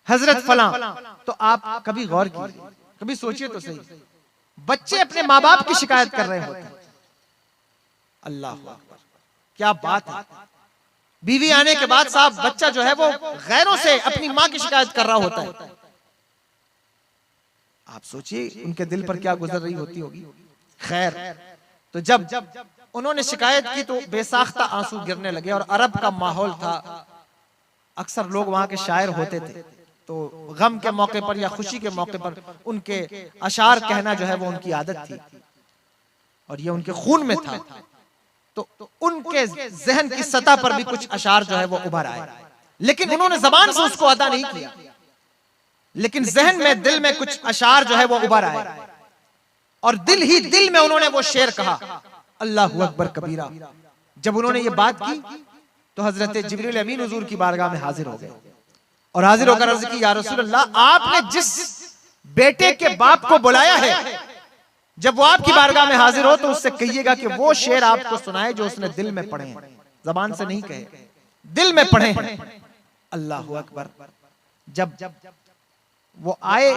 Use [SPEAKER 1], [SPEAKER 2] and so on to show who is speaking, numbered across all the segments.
[SPEAKER 1] हजरत फलां। तो आप कभी गौर कीजिए, कभी सोचिए तो सही, बच्चे अपने माँ बाप की शिकायत कर रहे होते हैं। अल्लाह अकबर, क्या बात है। बीवी आने के बाद साहब बच्चा जो है वो गैरों से अपनी माँ की शिकायत कर रहा होता है। आप सोचिए उनके दिल पर क्या गुजर रही होती होगी। खैर, तो जब उन्होंने शिकायत की तो बेसाख्ता आंसू गिरने लगे। और अरब का माहौल था, अक्सर लोग वहां के शायर होते थे, तो गम के मौके पर या खुशी के मौके पर उनके अशार कहना जो है वो उनकी आदत थी और ये उनके खून में था। तो उनके जहन की सतह पर भी कुछ अशार जो है वो उभर आए, लेकिन उन्होंने जबान से उसको अदा नहीं किया, लेकिन जहन में, दिल में कुछ अशार जो है वो उभर आए और दिल ही दिल में उन्होंने वो शेर कहा, अल्लाहु अकबर कबीरा। जब उन्होंने ये बात की तो हजरत जिब्रील अमीन हुजूर की बारगाह में हाजिर हो गए और हाजिर होकर अर्ज की, या रसूल अल्लाह, आपने जिस बेटे के बाप को बुलाया है, जब वो आपकी बारगाह में हाजिर हो तो उससे कहिएगा कि वो शेर आपको सुनाए जो उसने दिल में पढ़े हैं, जबान से नहीं कहे, दिल में पढ़े हैं। अल्लाहु अकबर। जब वो आए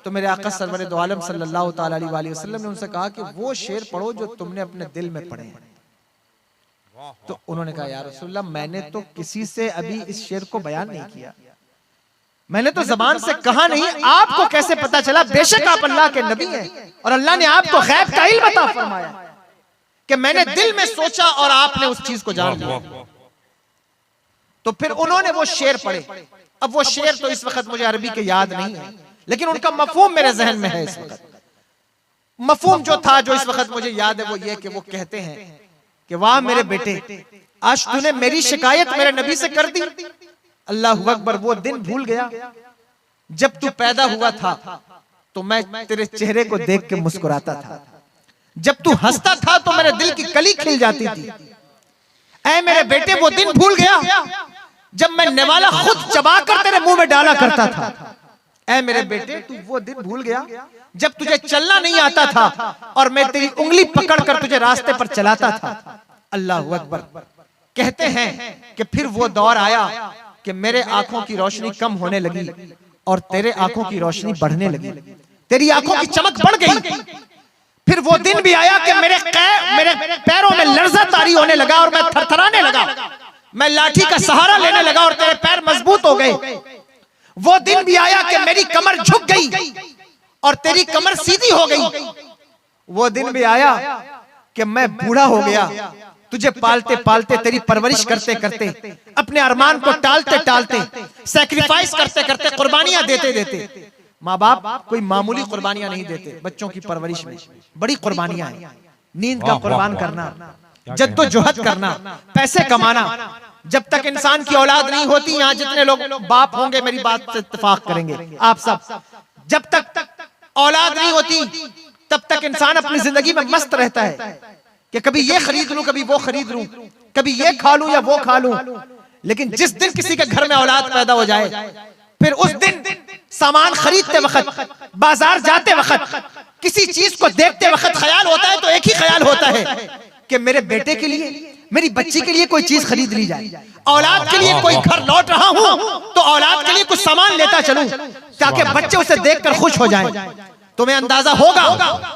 [SPEAKER 1] तो मेरे आका सरवर दो आलम सल्लल्लाहु ताला अलैहि वसल्लम ने उनसे कहा कि वो शेर पढ़ो जो तुमने अपने दिल में पढ़े हैं। तो उन्होंने कहा, या रसूलल्लाह, मैंने तो किसी से अभी इस शेर को बयान नहीं किया, मैंने तो जबान से कहा नहीं, आपको कैसे पता चला? बेशक आप अल्लाह के नबी हैं और अल्लाह ने आपको गैब का इल्म अता फरमाया कि मैंने दिल में सोचा और आपने उस चीज को जान लिया। तो फिर उन्होंने वो शेर पढ़े। अब वो शेर तो इस वक्त मुझे अरबी के याद नहीं है, लेकिन उनका मफहूम मेरे जहन में है इस वक्त। मफहूम जो था, जो इस वक्त मुझे याद है, वो ये कि वो कहते हैं कि वाह मेरे बेटे, आज तूने मेरी शिकायत मेरे नबी से कर दी। अल्लाहु अकबर। वो दिन भूल गया जब तू पैदा हुआ था तो मैं तेरे चेहरे को देख के मुस्कुराता था, जब तू हंसता था तो मेरे दिल की कली खिल जाती थी। ऐ मेरे बेटे, वो दिन भूल गया जब मैं निवाला खुद चबाकर तेरे मुंह में डाला करता था। ऐ मेरे बेटे, तू वो दिन भूल गया जब तुझे चलना नहीं आता था और मैं तेरी उंगली पकड़कर तुझे रास्ते पर चलाता था। अल्लाहु अकबर। कहते हैं कि फिर वो दौर आया कि मेरे आंखों की रोशनी कम होने लगी और तेरे आंखों की रोशनी बढ़ने लगी, तेरी आंखों की चमक बढ़ गई। फिर वो दिन भी आया कि मेरे पैरों में लर्जा तारी होने लगा और मैं थरथराने लगा, मैं लाठी का सहारा लेने लगा और तेरे पैर मजबूत हो गए। वो दिन भी आया कि मेरी कमर झुक गई और तेरी कमर सीधी हो गई। वो दिन भी आया कि मैं बूढ़ा हो गया, तुझे पालते पालते, तेरी परवरिश करते करते, अपने अरमान को टालते टालते, सैक्रिफाइस करते करते, कुर्बानियां देते देते। माँ बाप कोई मामूली कुर्बानियां नहीं देते, बच्चों की परवरिश में बड़ी कुर्बानियां हैं। नींद का कुर्बान करना, जद्दोजहद करना, पैसे कमाना। जब तक इंसान की औलाद नहीं होती, यहाँ जितने लोग बाप होंगे मेरी बात से इत्तेफाक करेंगे आप सब, जब तक औलाद नहीं होती तब तक इंसान अपनी जिंदगी में मस्त रहता है कि कभी ये खरीद लूं, कभी वो खरीद लूं, कभी ये खा लूं या वो खा लूं। लेकिन जिस दिन किसी के घर में औलाद पैदा हो जाए, फिर उस दिन सामान खरीदते वक्त, बाजार जाते वक्त, किसी चीज को देखते वक्त ख्याल होता है तो एक ही ख्याल होता है कि मेरे बेटे के लिए, मेरी बच्ची के लिए कोई चीज खरीद ली जाए। औलाद के लिए कोई घर लौट रहा हूं तो औलाद के लिए कुछ सामान लेता चलूं ताकि बच्चे उसे देखकर खुश हो जाएं। तुम्हें अंदाजा होगा,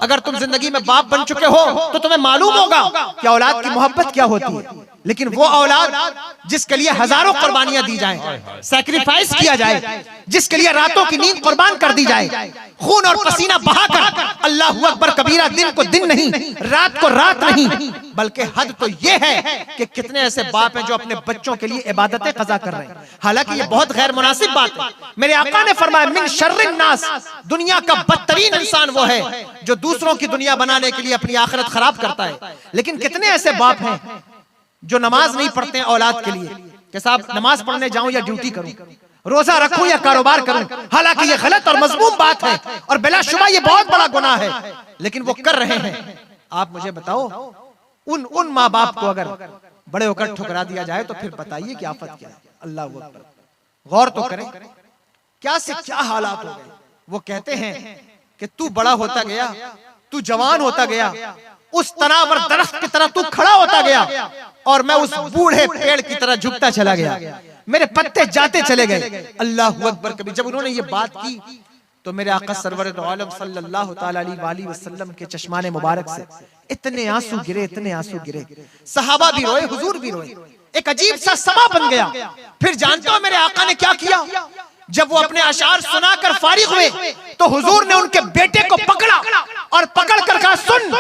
[SPEAKER 1] अगर तुम जिंदगी में बाप बन चुके हो तो तुम्हें मालूम होगा कि औलाद की मोहब्बत क्या होती है। लेकिन वो औलाद जिसके लिए हजारों कुर्बानियां दी जाएं, सैक्रिफाइस किया जाए, जिसके लिए रातों की नींद कुर्बान कर दी जाए, खून और पसीना बहाकर, अल्लाहु अकबर कबीरा, दिन को दिन नहीं, रात को रात नहीं, बल्कि हद तो ये है कि कितने ऐसे बाप हैं जो अपने बच्चों के लिए इबादतें कज़ा कर रहे हैं। हालांकि ये बहुत गैर मुनासिब बात है। मेरे आका ने फरमाया, मिन शर्रिन नास, दुनिया का बदतरीन इंसान वो है जो दूसरों की दुनिया बनाने के लिए अपनी आखिरत खराब करता है। लेकिन कितने ऐसे बाप हैं जो नमाज नहीं पढ़ते हैं औलाद के लिए, कि साहब नमाज पढ़ने जाऊं या ड्यूटी करूं, रोजा रखूं या कारोबार करूं। हालांकि ये गलत और मजमूम बात है और बिलाशुबा ये बहुत बड़ा गुनाह है, लेकिन वो कर रहे हैं। आप मुझे बताओ, उन माँ बाप को अगर बड़े होकर ठुकरा दिया जाए तो फिर बताइए कि आफत क्या है। अल्लाह अकबर। गौर तो करें क्या से क्या हालात हो गए। वो कहते हैं कि तू बड़ा होता गया, तू जवान होता गया, उस तनावर दरख्त की तरह तू खड़ा होता गया और मैं उस बूढ़े पेड़ की तरह झुकता चला गया। मेरे पत्ते जाते चले गए। अल्लाहु अकबर कबीर। जब उन्होंने ये बात की तो मेरे आका सरवर दो आलम सल्लल्लाहु ताला अलैहि वसल्लम के चश्माने मुबारक से इतने आंसू गिरे, इतने आंसू गिरे, सहाबा भी रोए, हुजूर भी रोए। एक अजीब सा समा बन गया। फिर जानते हो मेरे आका ने क्या किया? जब वो अपने अशार सुनाकर फारिग हुए तो हुजूर ने उनके बेटे को पकड़ा और पकड़ कर कहा, सुन,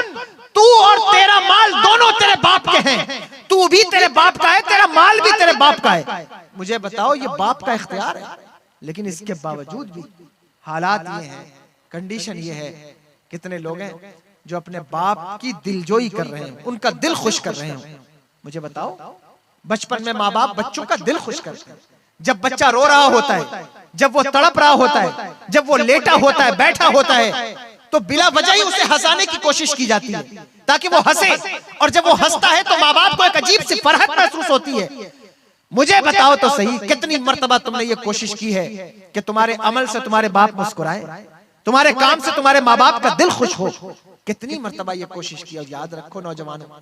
[SPEAKER 1] तू और तेरा माल दोनों तेरे बाप के हैं, तू भी तेरे बाप का है, तेरा माल भी तेरे बाप का है। मुझे बताओ, ये बाप का इख्तियार है, लेकिन इसके बावजूद भी हालात ये हैं, कंडीशन ये है, कितने लोग हैं जो अपने बाप की दिलजोई कर रहे हैं, उनका दिल खुश कर रहे हैं। मुझे बताओ, बचपन में माँ बाप बच्चों का दिल खुश करते हैं। जब बच्चा रो रहा होता है, जब वो तड़प रहा होता है, जब वो लेटा होता है, बैठा होता है, तो बिला वजह ही उसे हंसाने की कोशिश की जाती है ताकि वो हंसे, और जब वो हंसता है तो माँ बाप को एक अजीब सी फरहत महसूस होती है। मुझे बताओ तो सही, कितनी मर्तबा तुमने ये कोशिश की है कि तुम्हारे अमल से तुम्हारे बाप मुस्कुराए, तुम्हारे काम से तुम्हारे माँ बाप का दिल खुश हो? कितनी मर्तबा ये कोशिश की? और याद रखो नौजवानों,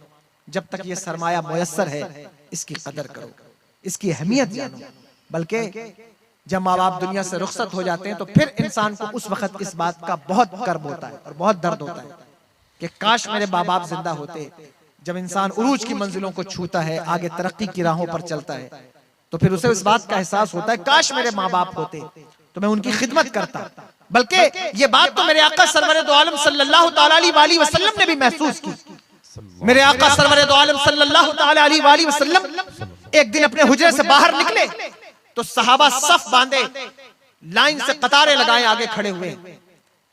[SPEAKER 1] जब तक ये सरमाया मुयस्सर है, इसकी कदर करो, इसकी अहमियत जानो। बल्कि जब माँ बाप दुनिया से रुखसत हो जाते हैं तो फिर इंसान को उस वक्त इस बात का बहुत कर्ब होता है और बहुत दर्द होता है कि काश मेरे माँ बाप जिंदा होते। जब इंसान उरूज की मंजिलों को छूता है, आगे तरक्की की राहों पर चलता है, तो फिर उसे इस बात का एहसास होता है, काश मेरे माँ बाप होते तो मैं उनकी खिदमत करता। बल्कि ये बात तो मेरे आका सरवर दो आलम सल्लल्लाहु ताला अलैहि वसल्लम ने भी महसूस की। मेरे आका सरवर दो आलम सल्लल्लाहु ताला अलैहि वसल्लम एक दिन अपने हुजरे से बाहर निकले तो सहाबा सफ बांधे, लाइन से कतारें लगाए आगे खड़े हुए।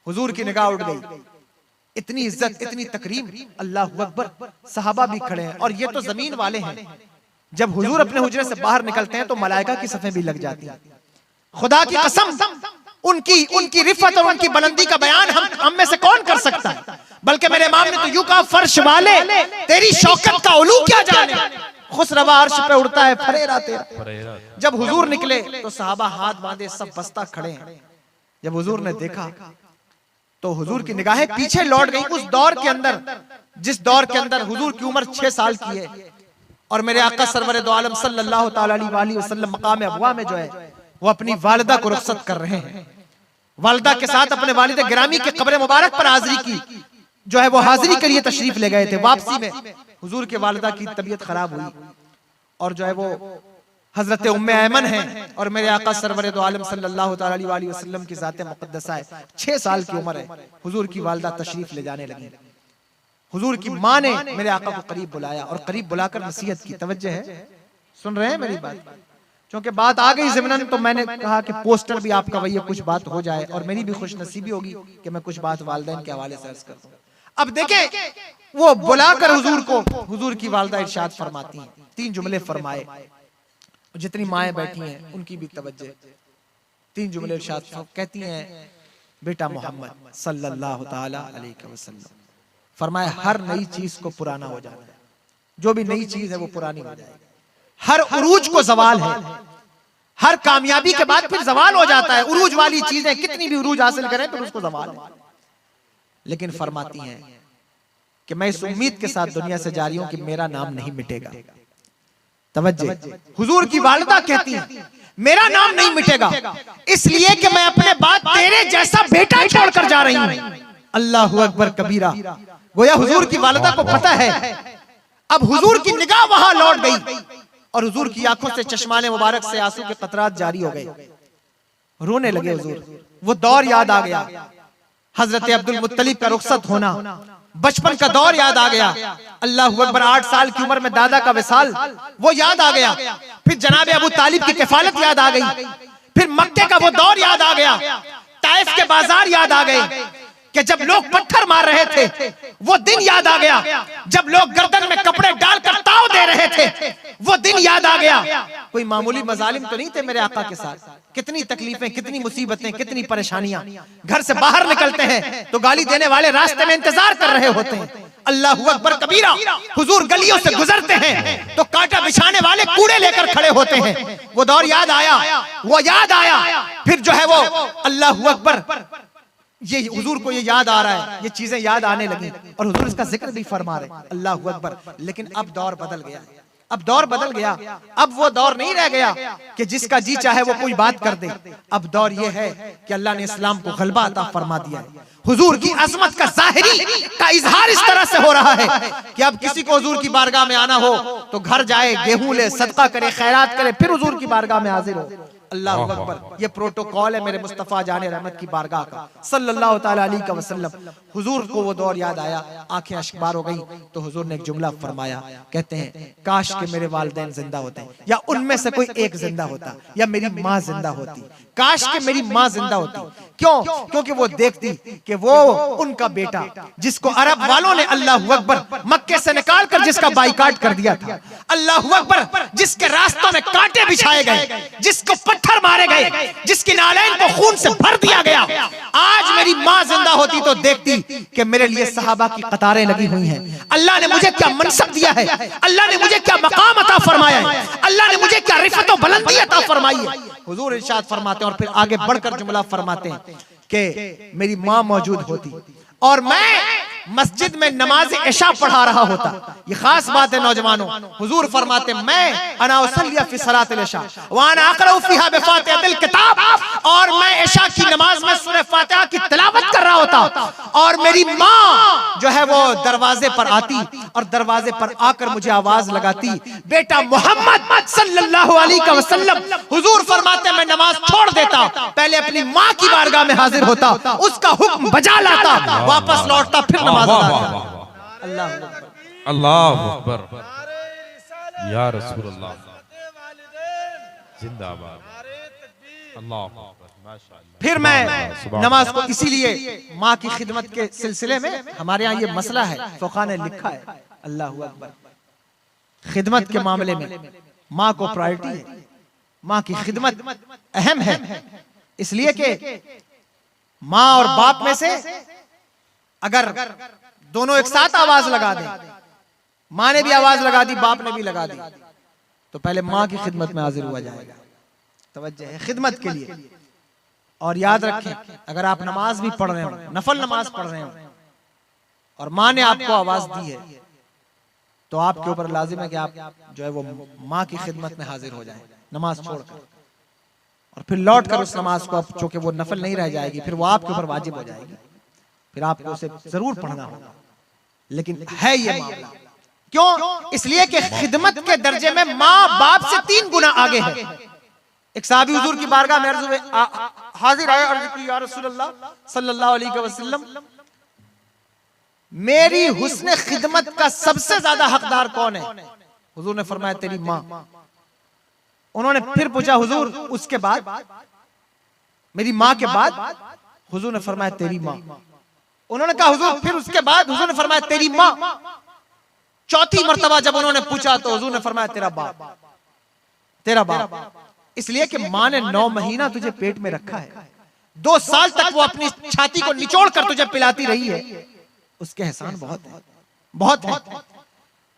[SPEAKER 1] हुजूर की निगाह उठ गई। इतनी इज्जत, इतनी तकरीम, अल्लाहु अकबर, सहाबा भी खड़े हैं और ये तो जमीन वाले हैं। जब हुजूर अपने हुजरे से बाहर निकलते हैं तो मलाइका की सफें भी लग जाती हैं। खुदा की कसम, उनकी रिफत और उनकी बुलंदी का बयान हम में से कौन कर सकता है? बल्कि मेरे इमाम ने तो यूं कहा, फर्श वाले तेरी शौकत का उलू क्या जाने, खुसरवा अर्श पे उड़ता है फरेरा तेरा। जब हुजूर निकले तो सहाबा हाथ बांधे सब बस्ता खड़े हैं। जब हुजूर ने देखा तो हुजूर की निगाहें पीछे लौट गई, उस दौर के अंदर जिस दौर के अंदर हुजूर की उम्र 6 साल की है और मेरे आका सरवर दो आलम सल्लल्लाहु ताला अलैहि वसल्लम मकाम अबवा में जो है वो अपनी वालिदा को रुखसत कर रहे हैं। वालिदा के साथ अपने वालिद गिरामी के कब्र मुबारक पर हाजिरी की, जो है वो हाजिरी के लिए तशरीफ ले गए थे। वापसी में हुजूर के वालिदा की तबीयत खराब हुई और जो है वो हजरत उम्मे ऐमन है और मेरे आका सरवर दो आलम सल्लल्लाहु ताला अलैहि वसल्लम की जाते मुक़द्दसा है, 6 साल की उम्र है। हुजूर की वालिदा तशरीफ ले जाने लगी। हुजूर की माँ ने मेरे आका को करीब बुलाया और करीब बुलाकर नसीहत की। तवज्जो है, सुन रहे हैं मेरी बात? क्योंकि बात आ गई ज़िमनन तो मैंने कहा कि पोस्टर भी आपका वही कुछ बात हो जाए और मेरी भी खुश नसीबी होगी कि मैं कुछ बात वालिदैन के हवाले से अर्ज कर दूं। अब देखें, वो बुलाकर हुजूर को, हुजूर की वालिदा इरशाद फरमाती हैं, 3 जुमले फरमाए। जितनी माएँ बैठी हैं उनकी भी तवज्जो। 3 जुमले इरशाद कहती हैं, बेटा मोहम्मद सल्लल्लाहु ताला अलैहि वसल्लम, फरमाया हर नई चीज को पुराना हो जाता है, जो भी नई चीज है वो पुरानी हो जाएगी। हर उरूज को जवाल है, हर कामयाबी के बाद फिर जवाल हो जाता है। उरूज वाली चीजें कितनी भी उरूज हासिल करें तो उसको जवाल है। लेकिन फरमाती हैं कि मैं इस उम्मीद के साथ दुनिया से जा रही हूं कि मेरा नाम नहीं मिटेगा। तवज्जो, हुजूर की वालिदा कहती हैं मेरा नाम नहीं मिटेगा इसलिए कि मैं अपने बाद तेरे जैसा बेटा छोड़कर जा रही हूं। अल्लाहु अकबर कबीरा। गोया हुजूर की वालिदा को पता है। अब हुजूर की निगाह वहां लौट गई और हुजूर की आंखों से चश्माने मुबारक से आंसू के कतरात जारी हो गए। रोने लगे हुजूर। वो दौर याद आ गया, हजरत अब्दुल मुत्तलिब का रुखसत होना, बचपन का दौर याद आ गया। अल्लाहु अकबर, 8 साल की उम्र में दादा का विसाल वो याद आ गया। फिर जनाब अबू तालिब की किफालत याद आ गई। फिर मक्के का वो दौर याद आ गया। ताइफ के बाजार याद आ गए कि जब लोग पत्थर मार रहे थे। वो दिन याद आ गया जब लोग गर्दन में कपड़े डालकर ताव दे रहे थे। वो दिन याद आ गया। कोई मामूली मजालिम तो नहीं थे मेरे आका के साथ। कितनी तकलीफें, कितनी मुसीबतें, कितनी परेशानियां। घर से बाहर निकलते हैं तो गाली देने वाले रास्ते में इंतजार कर रहे होते हैं। अल्लाहु अकबर कबीरा। हुजूर गलियों से गुजरते हैं तो कांटा बिछाने वाले कूड़े लेकर खड़े होते हैं। वो दौर याद आया, वो याद आया। फिर जो है वो अल्लाहु अकबर, ये हुजूर को ये याद आ रहा है, ये चीजें याद आने लगी और हुजूर इसका जिक्र भी फरमा रहे। अल्लाहु अकबर। लेकिन अब दौर बदल गया। अब दौर बदल गया। अब वो दौर नहीं रह गया कि जिसका जी चाहे वो कोई बात कर दे। अब दौर ये है कि अल्लाह ने इस्लाम को गलबा अता फरमा दिया है। हुजूर की अजमत का जाहिरी का इजहार इस तरह से हो रहा है कि अब किसी को हुजूर की बारगाह में आना हो तो घर जाए, गेहूं ले, सदका करे, खैरात करे, फिर हुजूर की बारगाह में हाजिर हो। अल्लाह अकबर। ये प्रोटोकॉल है मेरे मुस्तफ़ा जाने रहमत की बारगाह का सल्लल्लाहु ताला अलैहि वसल्लम। हुजूर को वो दौर याद आया, आंखें अश्कबार हो गई, तो हुजूर ने एक जुमला फरमाया, कहते हैं काश के मेरे वालिदैन जिंदा होते, या उनमें से कोई एक जिंदा होता, या मेरी माँ जिंदा होती। काश के मेरी माँ जिंदा होती। क्यों? क्योंकि वो देखती कि वो उनका बेटा जिसको अरब वालों ने अल्लाहु अकबर मक्के से निकाल कर जिसका बाइकाट कर दिया था, अल्लाहु अकबर, जिसके रास्तों में कांटे बिछाए गए, जिसको पत्थर मारे गए, जिसकी नालैन को खून से भर दिया गया, आज मेरी माँ जिंदा होती तो देखती कि मेरे लिए सहाबा की कतारें लगी हुई हैं। अल्लाह ने मुझे क्या मनसब दिया है, अल्लाह ने मुझे क्या मकाम अता फरमाया है, अल्लाह ने मुझे क्या रिफत और बुलंदी अता फरमाई है। हुजूर इरशाद फरमाते हैं और फिर आगे बढ़कर जुमला फरमाते हैं कि मेरी माँ मौजूद होती और मैं मस्जिद में नमाज इशा पढ़ा रहा होता। ये खास बात है नौजवानों। हुजूर फरमाते मैं अना उसल्ली फी सलातिल इशा व अना अक़रउ फीहा बिफातिहातिल किताब, और मैं इशा की नमाज में सूरह फातिहा की तिलावत कर रहा होता और मेरी माँ जो है वो दरवाजे पर आती और दरवाजे पर आकर मुझे आवाज लगाती, बेटा मोहम्मद सल्लल्लाहु अलैहि वसल्लम। हुजूर फरमाते मैं नमाज छोड़ देता, पहले अपनी माँ की बारगाह में हाजिर होता, उसका हुक्म बजा लाता, वापस लौटता, फिर नमाज अल्लाह
[SPEAKER 2] अकबर या रसूल अल्लाह जिंदाबाद अल्लाह अकबर माशाअल्लाह।
[SPEAKER 1] फिर मैं नमाज को इसीलिए माँ की खिदमत के सिलसिले में हमारे यहाँ ये मसला है, फ़ुक़हा ने लिखा है, अल्लाह अकबर, खिदमत के मामले में माँ को प्रायोरिटी है, माँ की खिदमत अहम है, इसलिए कि माँ और बाप में से अगर दोनों एक साथ आवाज लगा दें, माँ ने भी आवाज लगा दी, बाप ने भी लगा दी, तो पहले माँ की खिदमत में हाजिर हुआ जाएगा। तवज्जो है खिदमत के लिए। और याद रखें, अगर आप नमाज भी पढ़ रहे हो, नफल नमाज पढ़ रहे हो, और माँ ने आपको आवाज दी है, तो आपके ऊपर लाजिम है कि आप जो है वो माँ की खिदमत में हाजिर हो जाएं, नमाज छोड़कर, और फिर लौट कर उस नमाज को, चूंकि वो नफल नहीं रह जाएगी, फिर वो आपके ऊपर वाजिब हो जाएगी, फिर आपको उसे जरूर पढ़ना होगा। लेकिन है ये मामला क्यों? इसलिए कि खिदमत के दर्जे में माँ बाप से 3 गुना आगे है। एक साहबी हुजूर की बारगाह में हाजिर आए, अर्ज की या रसूलल्लाह सल्लल्लाहु अलैहि वसल्लम, मेरी हुस्न खिदमत का सबसे ज्यादा हकदार कौन है? हुजूर ने फरमाया तेरी माँ। उन्होंने फिर पूछा हुजूर उसके बाद? मेरी माँ के बाद? हुजूर ने फरमाया तेरी माँ। उन्होंने कहा हुजूर फिर उसके बाद? हुजूर ने फरमाया तेरी माँ। चौथी मर्तबा जब उन्होंने पूछा तो हुजूर ने फरमाया तेरा बाप, तेरा बाप। इसलिए कि माँ ने 9 महीना तुझे पेट में रखा है, 2 साल तक वो अपनी छाती को निचोड़ कर तुझे पिलाती रही है, उसके एहसान बहुत है, बहुत है।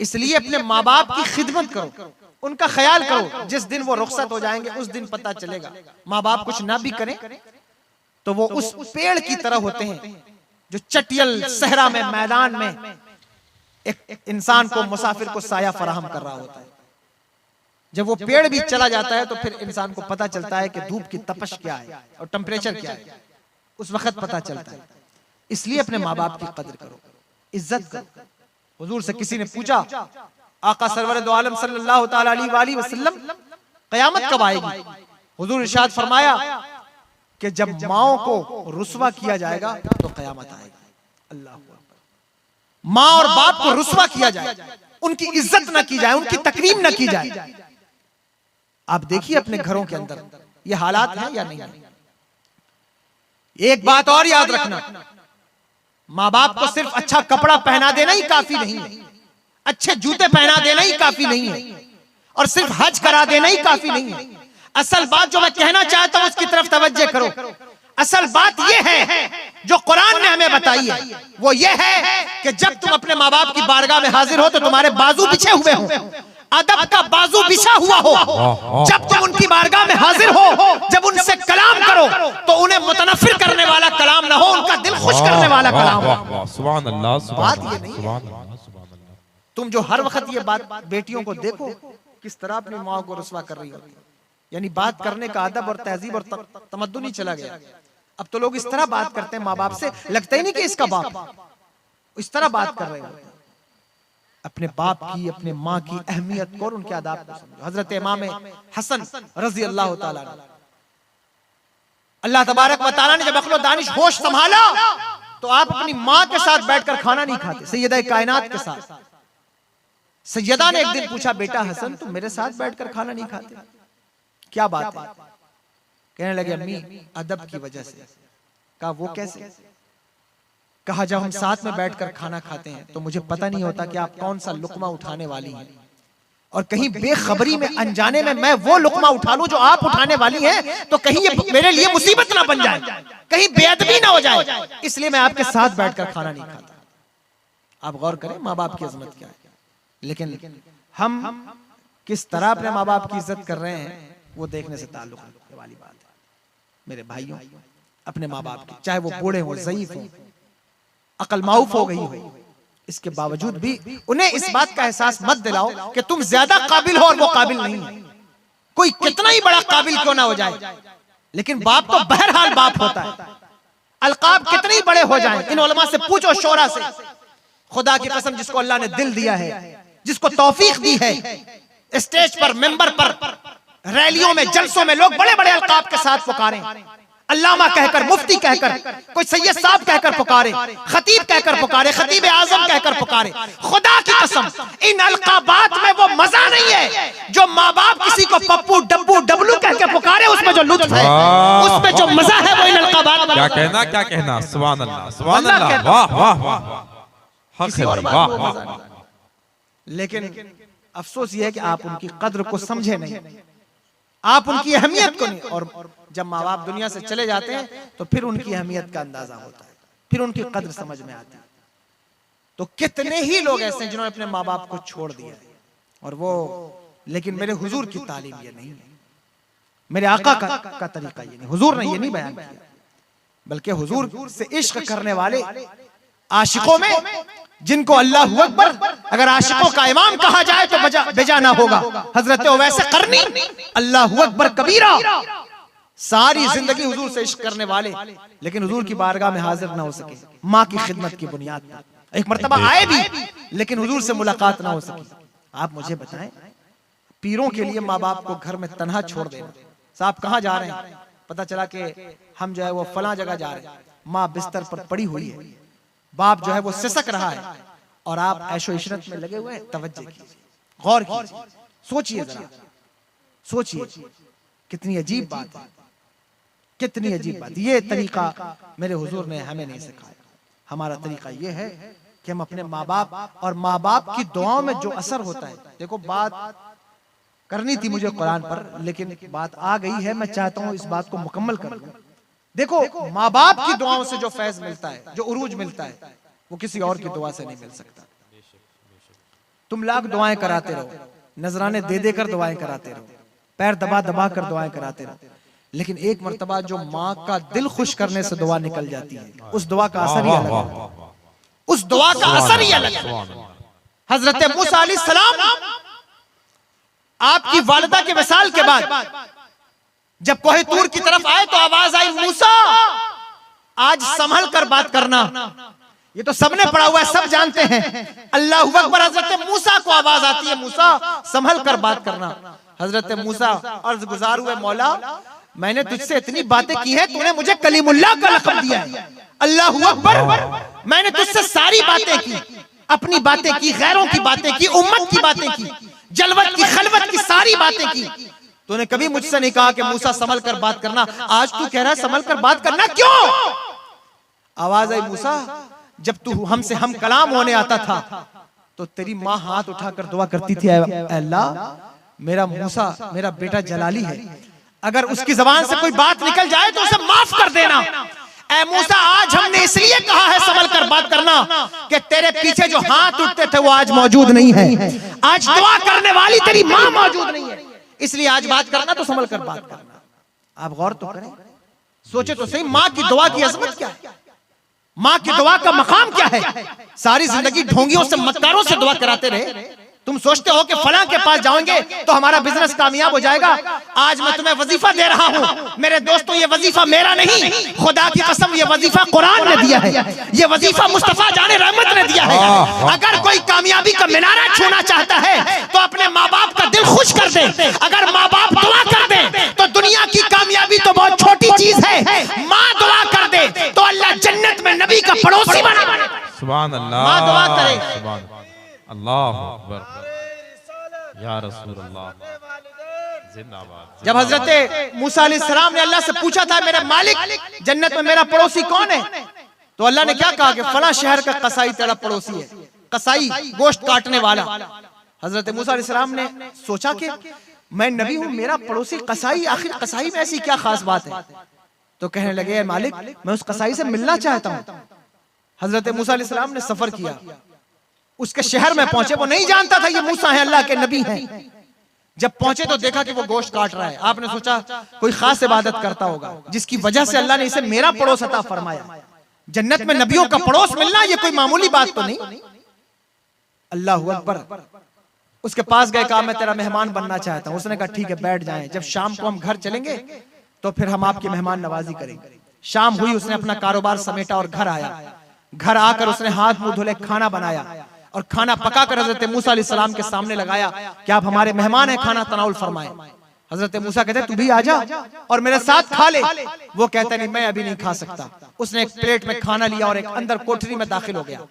[SPEAKER 1] इसलिए अपने माँ बाप की खिदमत करो, उनका ख्याल करो। जिस दिन वो रुखसत हो जाएंगे उस दिन पता चलेगा। माँ बाप कुछ ना भी करें तो वो उस पेड़ की तरह होते हैं जो चटियल सहरा में, मैदान में एक इंसान को, मुसाफिर को साया फराहम कर रहा होता है। जब वो पेड़ भी चला जाता है तो फिर इंसान को पता चलता है कि धूप की तपश क्या है और टेम्परेचर क्या है, उस वक्त पता चलता है। इसलिए अपने माँ बाप की कदर करो, इज्जत करो। हुजूर से किसी ने पूछा, आका सरवर दो आलम सल्लल्लाहु ताला अलैहि वसल्लम, क़यामत कब आएगी? हुजूर इरशाद फरमाया कि जब माओ को रुस्वा किया जाएगा तो क़यामत आएगी। अल्लाह अकबर। माँ और बाप को रुस्वा किया जाए, उनकी इज्जत न की जाए, उनकी तकरीम न की जाए। आप देखिए अपने घरों के अंदर ये हालात हैं या नहीं है? एक बात और याद रखना, माँ बाप को सिर्फ अच्छा कपड़ा पहना देना ही काफी नहीं है, अच्छे जूते पहना देना ही काफी नहीं है, और सिर्फ हज करा देना ही काफी नहीं है। असल बात जो मैं कहना चाहता हूं उसकी तरफ तवज्जो करो। असल बात यह है जो कुरान ने हमें बताई है, वो ये है कि जब तुम अपने माँ बाप की बारगाह में हाजिर हो तो तुम्हारे बाजू बिछे हुए हो, अदब का बाजू बिछा हुआ हो। जब तुम उनकी बारगाह में हाजिर हो, जब उनसे कलाम करो तो उन्हें मुतनफिर करने वाला कलाम ना हो, उनका दिल खुश करने वाला कलाम हो।
[SPEAKER 2] सुभान अल्लाह,
[SPEAKER 1] बात ये नहीं है। तुम जो हर वक्त ये बात बेटियों को देखो किस तरह अपनी माँ को रुस्वा कर रही होती है, यानी बात करने का अदब और तहजीब और तमद्दुन ही चला गया। अब तो लोग इस तरह बात करते हैं माँ बाप से, लगता ही नहीं कि इसका बाप, इस तरह बात कर रहे होते हैं। अपने बाप की, अपने माँ की अहमियत को और उनके आदाब को समझो। हजरत इमाम हसन रजी अल्लाह ताला अन्हु, अल्लाह तबारक व तआला ने जब अक्ल व दानिश होश संभाला तो आप अपनी माँ के साथ बैठकर खाना नहीं खाते, सैयदा कायनात के साथ। सैयदा ने एक दिन पूछा, बेटा हसन तुम मेरे साथ बैठकर खाना नहीं खाते, क्या बात है? कहने लगे अम्मी अदब की वजह से। कहा वो कैसे? कहा जब हम साथ में बैठकर खाना खाते हैं तो मुझे पता नहीं होता कि आप कौन सा लुकमा उठाने वाली हैं, और कहीं बेखबरी में अनजाने में मैं वो लुकमा उठा लूं जो आप उठाने वाली हैं, तो कहीं ये मेरे लिए मुसीबत ना बन जाए, कहीं बेअदबी ना हो जाए, इसलिए मैं आपके साथ बैठकर खाना नहीं खाता। आप गौर करें माँ बाप की इज्जत क्या है। लेकिन हम किस तरह अपने माँ बाप की इज्जत कर रहे हैं वो देखने से ताल्लुक रखने वाली बात है। मेरे भाइयों, अपने माँ बाप की, चाहे वो बूढ़े हो, ज़ईफ हो, अकल माऊफ हो गई हो, इसके बावजूद भी उन्हें इस बात का एहसास मत दिलाओ कि तुम ज्यादा काबिल हो और वो काबिल नहीं है। कोई कितना ही बड़ा काबिल क्यों ना हो जाए, लेकिन बाप तो बहरहाल बाप होता है। अलकाब कितने ही बड़े हो जाएं, इन उलमा से पूछो, शोरा से, खुदा की कसम जिसको अल्लाह ने दिल दिया है, जिसको तौफीक दी है, स्टेज पर, मेंबर पर, रैलियों में, जलसों में लोग बड़े बड़े अलकाब के साथ पुकारें, अल्लामा कहकर, मुफ्ती कहकर, कोई सैयद साहब कहकर पुकारे, खतीब कहकर पुकारे, खतीब आजम कहकर पुकारे। खुदा की कसम इन अलकाबात में वो मजा नहीं है जो माँ बाप किसी को पप्पू, डब्बू, डबलू कहकर पुकारे, उसमें जो लुत्फ है, उसमें जो मजा है वो इन अलकाबात में।
[SPEAKER 2] क्या कहना, क्या कहना, सुभान अल्लाह, सुभान अल्लाह, वाह वाह वाह, हक है वाह वाह।
[SPEAKER 1] लेकिन अफसोस ये है कि आप उनकी कद्र को समझे नहीं, आप उनकी अहमियत को नहीं। और जब माँ बाप दुनिया से चले जाते हैं तो फिर उनकी अहमियत का अंदाजा होता है, फिर उनकी कद्र समझ में आती है। तो कितने ही लोग ऐसे हैं जिन्होंने अपने माँ बाप को छोड़ दिया और वो, लेकिन मेरे हुजूर की तालीम ये नहीं है, मेरे आका का तरीका ये नहीं। हुजूर ने ये नहीं बयान किया, बल्कि हुजूर से इश्क करने वाले आशिकों में, जिनको अल्लाह अकबर अगर आशिकों का इमाम कहा जाए तो बेजा ना होगा, हजरत उवैस करनी, अल्लाह अकबर कबीरा, सारी जिंदगी हुजूर से इश्क करने वाले, लेकिन हुजूर की बारगाह में हाजिर ना हो सके, माँ की खिदमत की बुनियाद पर। एक मर्तबा आए भी लेकिन हुजूर से मुलाकात ना हो सकी। आप मुझे बताएं, पीरों के लिए माँ बाप को घर में तन्हा छोड़ देना, साहब कहाँ जा रहे हैं, पता चला कि हम जो है वो फला जगह जा रहे हैं, माँ बिस्तर पर पड़ी हुई है, बाप जो है वो सिसक रहा है और आप ऐशो इशरत में लगे हुए हैं। तवज्जो कीजिए, गौर कीजिए, सोचिए, जरा सोचिए, कितनी अजीब बात है, कितनी अजीब बात। ये तरीका मेरे हुजूर ने हमें नहीं सिखाया। हमारा तरीका ये है कि हम अपने माँ बाप और माँ बाप की दुआओं में जो असर होता है, देखो बात करनी थी मुझे कुरान पर, लेकिन बात आ गई है, मैं चाहता हूँ इस बात को मुकम्मल कर लूं। देखो माँ बाप की दुआओं से जो फैज मिलता है, जो उरूज मिलता है, वो किसी और की दुआ से नहीं मिल सकता। तुम लाख दुआएं कराते रहो, नजराने दे देकर दुआएं कराते रहो, पैर दबा दबा कर दुआएं कराते रहो, लेकिन एक मर्तबा जो माँ का दिल खुश करने से दुआ निकल जाती है, उस दुआ का असर ही अलग है, उस दुआ का असर ही अलग है। हजरत मूसा अलैहिस्सलाम आपकी वालिदा के विसाल के बाद जब कोहे तूर की तरफ आए तो आवाज आई, मूसा आज संभल कर बात करना। ये तो सबने पढ़ा हुआ है, सब जानते हैं, अल्लाहु अकबर। हजरत मूसा को आवाज आती है, मूसा संभल कर बात करना। हजरत मूसा अर्ज गुजार हुए, मौला मैंने तुझसे इतनी बातें की है, तूने मुझे कलीमुल्लाह का लक़ब दिया है, अल्लाहु अकबर। मैंने तुझसे सारी बातें की, अपनी बातें की, गैरों की बातें की, उम्मत की बातें की, जलवत की, खलवत की सारी बातें की। तूने कभी मुझसे नहीं कहा कि मूसा संभल कर बात करना, आज तू कह रहा है संभल कर बात करना, क्यों? आवाज आई, मूसा जब तू हमसे हम कलाम होने आता था तो तेरी माँ हाथ उठाकर दुआ करती थी, अल्लाह मेरा मूसा, मेरा बेटा जलाली है, अगर उसकी जबान से कोई बात निकल जाए तो उसे माफ कर देना। ऐ मूसा आज हमने इसलिए कहा है संभल कर बात करना कि तेरे पीछे जो हाथ उठते थे वो आज मौजूद नहीं है, आज दुआ करने वाली तेरी माँ मौजूद नहीं है, इसलिए आज बात करना तो संभल कर बात करना। आप गौर तो करें, सोचे तो सही, माँ की दुआ की अजमत क्या है। माँ की दुआ का मकाम क्या है? सारी जिंदगी ढोंगियों से, मक्कारों से दुआ कराते रहे। तुम सोचते हो कि फलां के पास जाओगे तो हमारा बिजनेस कामयाब हो जाएगा। आज मैं तुम्हें वजीफा दे रहा हूं मेरे दोस्तों, ये वजीफा मेरा नहीं, खुदा की कसम ये वजीफा कुरान ने दिया है, ये वजीफा मुस्तफा जाने रहमत ने दिया है। अगर कोई कामयाबी का मीनारा छूना चाहता है तो अपने माँ बाप का दिल खुश कर दे। अगर माँ बाप दुआ कर दे तो दुनिया की कामयाबी तो बहुत छोटी चीज है। माँ दुआ कर दे तो अल्लाह जन्नत में नबी का पड़ोसी बना दे।
[SPEAKER 2] सुभान अल्लाह,
[SPEAKER 1] माँ दुआ करे।
[SPEAKER 2] सुभान अल्लाह अकबर या रसूल अल्लाह जिंदाबाद।
[SPEAKER 1] जब हजरत मूसा अलैहिस्सलाम ने अल्लाह से पूछा था मेरे मालिक जन्नत में मेरा पड़ोसी कौन है, तो अल्लाह ने क्या कहा कि फला शहर का कसाई तेरा पड़ोसी है, कसाई गोश्त काटने वाला। हजरत मूसा अलैहिस्सलाम ने सोचा कि मैं नबी हूं, मेरा पड़ोसी कसाई, आखिर कसाई में ऐसी क्या खास बात है? तो कहने लगे मालिक मैं उस कसाई से मिलना चाहता हूं। हजरत मूसा अलैहिस्सलाम ने सफर किया, उसके शहर में पहुंचे। वो नहीं जानता था ये मूसा है, अल्लाह के नबी हैं। जब पहुंचे तो देखा कि वो गोश्त काट रहा है। आपने सोचा कोई खास इबादत करता होगा जिसकी वजह से अल्लाह ने इसे मेरा पड़ोस अता फरमाया। जन्नत में नबियों का पड़ोस मिलना ये कोई मामूली बात तो नहीं। अल्लाहू अकबर। उसके पास गए, कहा मैं तेरा मेहमान बनना चाहता हूं। उसने कहा ठीक है बैठ जाएं, जब शाम को हम घर चलेंगे तो फिर हम आपकी मेहमान नवाजी करेंगे। शाम हुई, उसने अपना कारोबार समेटा और घर आया। घर आकर उसने हाथ मुंह धुले, खाना बनाया और खाना पकाकर हजरत मूसा अलैहिस्सलाम के सामने लगाया कि आप हमारे मेहमान हैं, खाना तनाउल फरमाएं। हजरत मूसा कहते तू भी आजा और मेरे साथ खा ले। वो कहता नहीं मैं अभी नहीं खा सकता। उसने एक प्लेट में खाना लिया और एक अंदर कोठरी में दाखिल हो गया।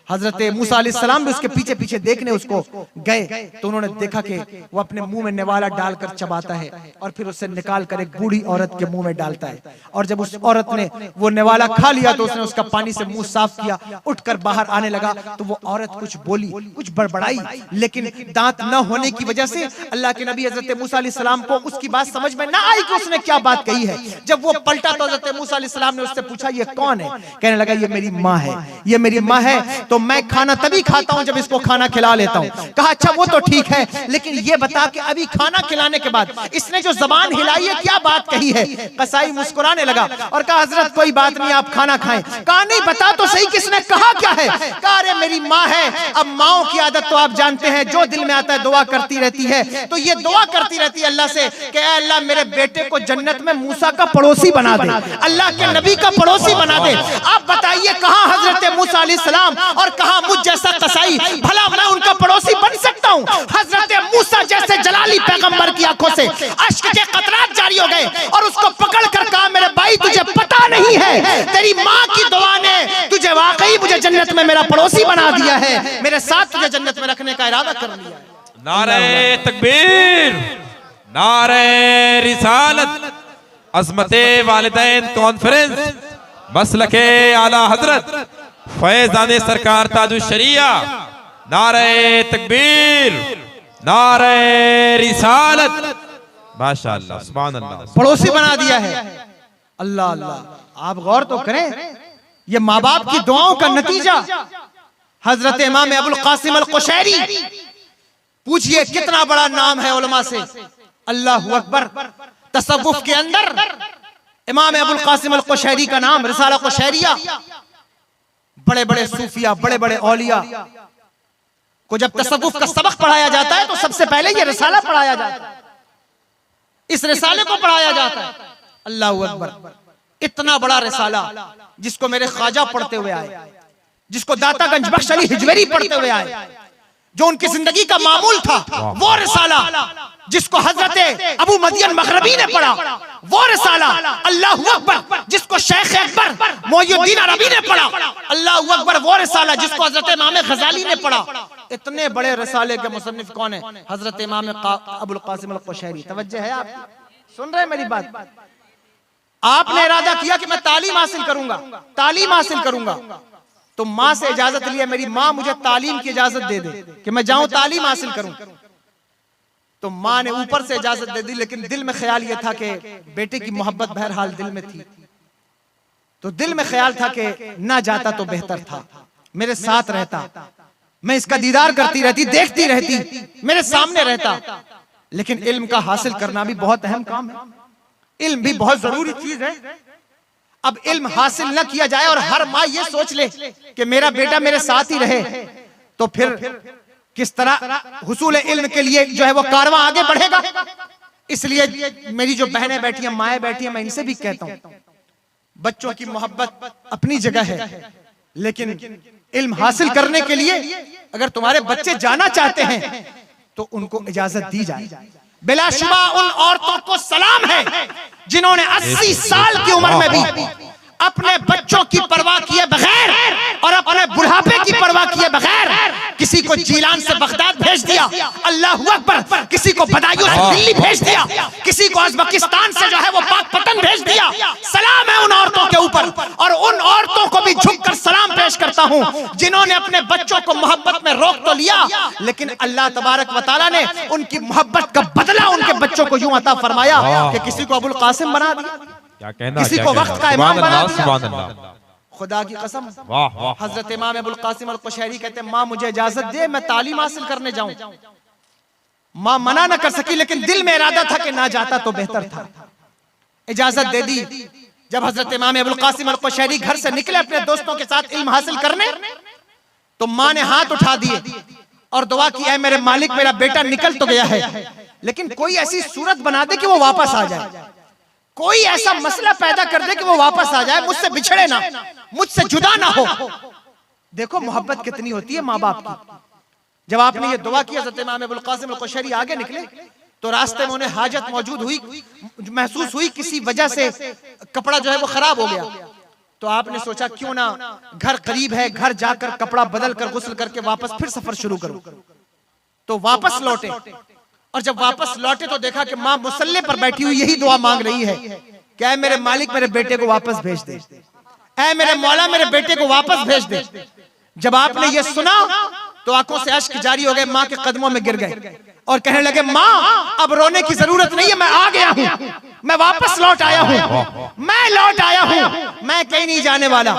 [SPEAKER 1] हजरत मूसा अलैहिस्सलाम भी उसके पीछे पीछे देखने उसको गए तो उन्होंने देखा कि वो अपने मुंह में निवाला डालकर चबाता है और फिर उसे निकाल कर एक बूढ़ी औरत के मुंह में डालता है। और जब उस औरत ने वो निवाला खा लिया तो उसने उसका पानी से मुंह साफ किया, उठकर बाहर आने लगा तो वो औरत कुछ बोली, कुछ बड़बड़ाई, लेकिन दांत न होने की वजह से अल्लाह के नबी हजरत मूसा अलैहिस्सलाम को उसकी बात समझ में ना आई कि उसने क्या बात कही है। जब वो पलटा तो हजरत मूसा अलैहिस्सलाम ने उससे पूछा ये कौन है? कहने लगा ये मेरी माँ है, ये मेरी माँ है तो मैं खाना तभी खाता हूं जब इसको खाना खिला लेता हूं। कहा अच्छा वो तो ठीक है, लेकिन ये बता कि अभी खाना खिलाने के बाद इसने जो जबान हिलाई है क्या बात कही है? कसाई मुस्कुराने लगा और कहा हजरत कोई बात नहीं आप खाना खाएं। कहा नहीं बता तो सही किसने कहा क्या है? कहा अरे मेरी माँ है। अब माओ की आदत तो आप जानते हैं, जो दिल में आता है दुआ करती रहती है। तो ये दुआ करती रहती है अल्लाह से कि अल्लाह मेरे बेटे को जन्नत में मूसा का पड़ोसी बना दे, अल्लाह के नबी का पड़ोसी बना दे। आप बताइए कहां हजरत मूसा अलैहिस्सलाम और कहां मुझ जैसा कसाई, भला मैं उनका पड़ोसी बन सकता हूं? हजरत मूसा जैसे जलाली पैगंबर की आंखों से अश्क के कतरात जारी हो गए और उसको पकड़ कर कहा मेरे भाई तुझे पता नहीं है तेरी माँ की दुआ ने तुझे वाकई मुझे जन्नत में मेरा पड़ोसी बना दिया है, मेरे साथ तुझे जन्नत में रखने का इरादा कर लिया है।
[SPEAKER 2] नारे तकबीर, नारे रिसालत, अज़मते वालिदैन कॉन्फ्रेंस, मसलके आला हजरत फैज़ाने सरकार ताजुश शरिया, नारे तकबीर, नारे रिसालत, माशाअल्लाह सुभान अल्लाह।
[SPEAKER 1] पड़ोसी बना दिया है। अल्लाह अल्लाह। आप गौर तो करें, ये माँ बाप की दुआओं का नतीजा। हजरत इमाम अबुल कासिम अल कुशैरी, पूछिए कितना बड़ा नाम है उलमा से। अल्लाहु अकबर। तसव्वुफ के अंदर इमाम अबुल कासिम अल कुशैरी का नाम, रिसाला कुशैरिया। बड़े बड़े सूफिया, बड़े बड़े औलिया को जब तसव्वुफ का सबक पढ़ाया जाता है तो सबसे पहले ये रिसाला पढ़ाया जाता है, इस रिसाले को पढ़ाया जाता है। अल्लाहु अकबर। इतना बड़ा रिसाला जिसको मेरे ख्वाजा पढ़ते हुए आए, जिसको दाता गंज बख्श अली हिजवेरी पढ़ते हुए आए, जो उनकी जिंदगी का मामूल था, वो रिसाला जिसको हजरत अबू मदियन मगरबी ने पढ़ा, वो रिसाला। अल्लाहु अकबर। जिसको शेख अकबर मोइनुद्दीन अरबी ने पढ़ा, अल्लाहु अकबर। वो रिसाला जिसको हजरत इमाम गजाली ने पढ़ा। इतने बड़े रिसाले के मुसन्निफ कौन है? हजरत इमाम अबुल कासिम अल कुशैरी। तवज्जो है? आप सुन रहे हैं मेरी बात? आपने इरादा किया कि मैं तालीम हासिल करूंगा, तालीम हासिल करूंगा, तो माँ से इजाजत लिया मेरी माँ मुझे तालीम की इजाजत दे दे कि मैं जाऊं तालीम हासिल करूं। तो माँ ने ऊपर से इजाजत दे दी, लेकिन दिल में ख्याल यह था कि बेटे की मोहब्बत बहरहाल दिल में थी, तो दिल में ख्याल था कि ना जाता तो बेहतर था, मेरे साथ रहता, मैं इसका दीदार करती रहती, देखती रहती, मेरे सामने रहता। लेकिन इल्म का हासिल करना भी बहुत अहम काम है, इल्म भी बहुत जरूरी चीज है। अब इल्म हासिल न किया जाए और हर माँ ये सोच ले कि मेरा बेटा मेरे साथ ही रहे, तो फिर किस तरह हुसूल इल्म के लिए जो है वो कारवां आगे बढ़ेगा। इसलिए मेरी जो बहनें बैठी हैं, माएँ बैठी हैं, मैं इनसे भी कहता हूं, बच्चों की मोहब्बत अपनी जगह है, लेकिन इल्म हासिल करने के लिए अगर तुम्हारे बच्चे जाना चाहते हैं तो उनको इजाजत दी जाए। बिलाशुबा उन औरतों को सलाम है जिन्होंने 80 साल की उम्र में भी अपने बच्चों की परवाह किए बगैर और अपने बुढ़ापे की परवाह किए बगैर किसी को जीलान से बगदाद भेज दिया, अल्लाह अकबर, किसी को बदायूं से दिल्ली भेज दिया, किसी को उज़्बेकिस्तान से जो है वो पाकपतन भेज दिया। सलाम है उन औरतों के ऊपर, और उन औरतों को भी झुककर सलाम पेश करता हूं जिन्होंने अपने बच्चों को मोहब्बत में रोक तो लिया, लेकिन अल्लाह तबारक व तआला ने उनकी मोहब्बत का बदला उनके बच्चों को यूं अता फरमाया कि किसी को अबुल कासिम बना दिया,
[SPEAKER 2] क्या कहना,
[SPEAKER 1] किसी को वक्त का इमाम बना दिया।
[SPEAKER 2] सुभान अल्लाह,
[SPEAKER 1] खुदा की कसम,
[SPEAKER 2] वाह वाह।
[SPEAKER 1] हजरत इमाम अबुल कासिम अल कुशैरी कहते हैं, माँ मुझे इजाजत दे मैं तालीम हासिल करने जाऊं। माँ मना न कर सकी, लेकिन दिल में इरादा था कि ना जाता तो बेहतर था। इजाजत दे दी। जब हजरत इमाम अबुल कासिम अल कुशैरी घर से निकले अपने दोस्तों के साथ इल्म हासिल करने, तो माँ ने हाथ उठा दिए और दुआ की, ऐ मेरे मालिक, मेरा बेटा निकल तो गया है, लेकिन कोई ऐसी सूरत बना दे कि वो वापस आ जाए, कोई ऐसा मसला पैदा कर दे कि वो वापस आ जाए, मुझसे बिछड़े ना, मुझसे जुदा ना हो। देखो मोहब्बत कितनी होती है माँ बाप की। जब आपने ये दुआ की, हज़रत इमाम अबुल कासिम अल कुशैरी आगे निकले तो रास्ते में उन्हें हाजत मौजूद हुई, महसूस हुई, किसी वजह से कपड़ा जो है वो खराब हो गया। तो आपने सोचा क्यों ना घर करीब है, घर जाकर कपड़ा बदल कर गुस्ल करके वापस फिर सफर शुरू करूं। तो वापस लौटे, और जब वापस लौटे तो देखा कि माँ मुसल्ले पर बैठी हुई यही दुआ मांग रही है, क्या मेरे मालिक मेरे बेटे को वापस भेज दे, ऐ मेरे मौला मेरे बेटे को वापस भेज दे। जब आपने ये सुना तो आंखों से अश्क जारी हो गए, माँ के कदमों में गिर गए और कहने लगे, माँ अब रोने की जरूरत नहीं है, मैं आ गया हूँ, मैं वापस लौट आया हूँ, मैं लौट आया हूँ, मैं कहीं नहीं जाने वाला,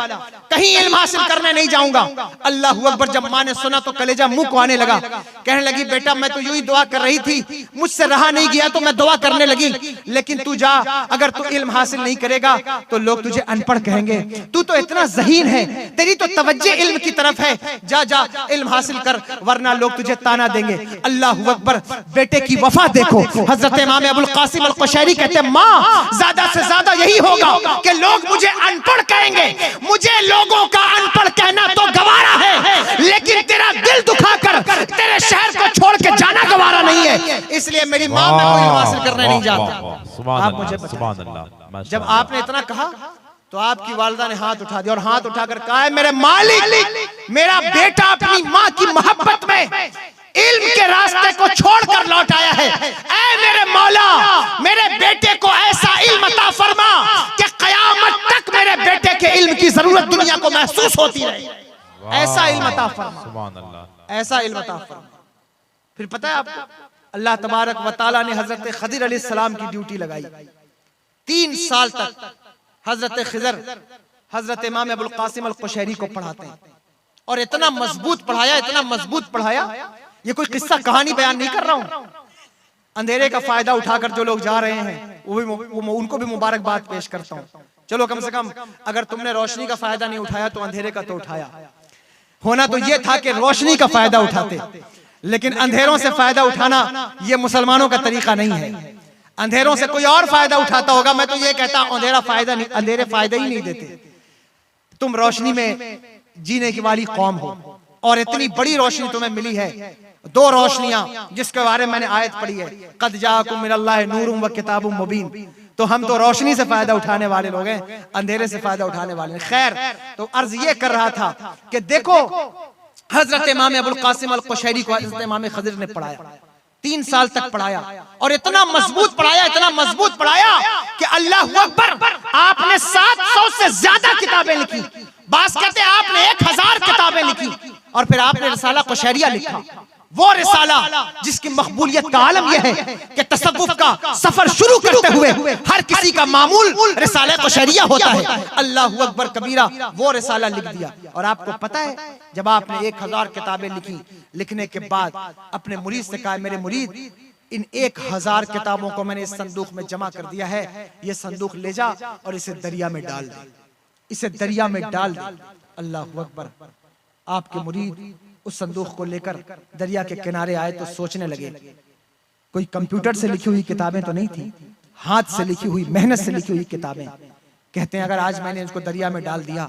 [SPEAKER 1] कहीं इल्म हासिल करने नहीं जाऊंगा। अल्लाह अकबर। जब माँ ने सुना तो कलेजा मुंह को आने लगा, कहने लगी, बेटा मैं तो यूं ही दुआ कर रही थी, मुझसे रहा नहीं गया तो मैं दुआ करने लगी, लेकिन तू जा, अगर तू इल्म हासिल नहीं करेगा तो लोग तुझे अनपढ़ कहेंगे, तू तो इतना ज़हीन है, तेरी तो तवज्जो इल्म की तरफ है, जा जा इल्म हासिल कर, वरना लोग तुझे ताना देंगे। अल्लाह अकबर। बेटे की वफा देखो। हजरत इमाम अबुल कासिम अल कुशैरी कहते हैं, माँ ज्यादा से ज्यादा यही होगा कि लोग मुझे अनपढ़ कहेंगे, मुझे लोगों का अनपढ़ कहना तो गवारा है, लेकिन तेरा दिल दुखाकर तेरे शहर को छोड़ के जाना गवारा नहीं है, इसलिए मेरी माँ मैं कोई इल्म हासिल करने नहीं जाता। आप मुझे बताएं। जब आपने इतना कहा तो आपकी वालिदा ने हाथ उठा दिया और हाथ उठाकर कहा, मेरे मालिक मेरा बेटा अपनी माँ की मोहब्बत में इल्म के रास्ते को छोड़कर लौट आया है, ऐ मेरे मौला मेरे बेटे को ऐसा इल्म अता फरमा कि क़यामत तक मेरे बेटे के इल्म की जरूरत दुनिया को महसूस होती रहे, ऐसा इल्म अता फरमा, ऐसा इल्म अता फरमा। फिर पता है आपको, अल्लाह तबारक व तआला ने हजरत खिज़र अलैहिस्सलाम की ड्यूटी लगाई। 3 साल तक हजरत खिज़र हजरत इमाम अबुल कासिम अल कुशैरी को पढ़ाते हैं, और इतना मजबूत पढ़ाया, इतना मजबूत पढ़ाया, ये कोई किस्सा कहानी बयान नहीं कर रहा हूं। अंधेरे का फायदा उठाकर जो लोग जा रहे हैं उनको भी मुबारकबाद पेश करता हूं। चलो कम से कम अगर तुमने रोशनी का फायदा नहीं उठाया तो अंधेरे का तो उठाया। होना तो ये था कि रोशनी का फायदा उठाते, लेकिन अंधेरों से फायदा उठाना ये मुसलमानों का तरीका नहीं है। अंधेरों से कोई और फायदा उठाता होगा, मैं तो ये कहता हूं अंधेरा फायदा नहीं, अंधेरे फायदा ही नहीं देते। तुम रोशनी में जीने की वाली कौम हो, और इतनी बड़ी रोशनी तुम्हें मिली है, 2 रोशनियां जिसके बारे में मैंने आयत पढ़ी है, कद जाकुम मिनल्लाहि नूरुम व किताबुम मुबीन। तो हम तो रोशनी से फायदा उठाने वाले लोग हैं, अंधेरे से फायदा उठाने वाले। खैर, तो अर्ज ये कर रहा था कि देखो हजरत इमाम अबुल कासिम अल कुशैरी को हजरत इमाम खिज़र ने पढ़ाया, 3 साल तक पढ़ाया, और इतना मजबूत पढ़ाया, इतना मजबूत पढ़ाया कि अल्लाह अकबर, आपने 700 से ज्यादा किताबें लिखी। बास कहते हैं आपने 1000 किताबें लिखी, और फिर आपने रिसाला कुशैरिया लिखा, वो रिसाला जिसकी मकबूलियत का आलम यह है कि तसव्वुफ का सफर शुरू करते हुए हर किसी का मामूल रिसाला कुशैरिया होता है। अल्लाह अकबर कबीरा, वो रिसाला लिख दिया। और आपको पता है, जब आपने 1000 किताबें लिखी, लिखने के बाद अपने मुरीद से कहा, मेरे मुरीद इन 1000 किताबों को मैंने इस संदूक में जमा कर दिया है, ये संदूक ले जा और इसे दरिया में डाल दे, इसे दरिया में डाल दे। अल्लाहू अकबर। आपके मुरीद उस संदूक को लेकर दरिया के किनारे आए तो सोचने लगे, कोई कंप्यूटर से लिखी हुई किताबें तो नहीं थी, हाथ से लिखी हुई, मेहनत से लिखी हुई किताबें। कहते हैं अगर आज मैंने इसको दरिया में डाल दिया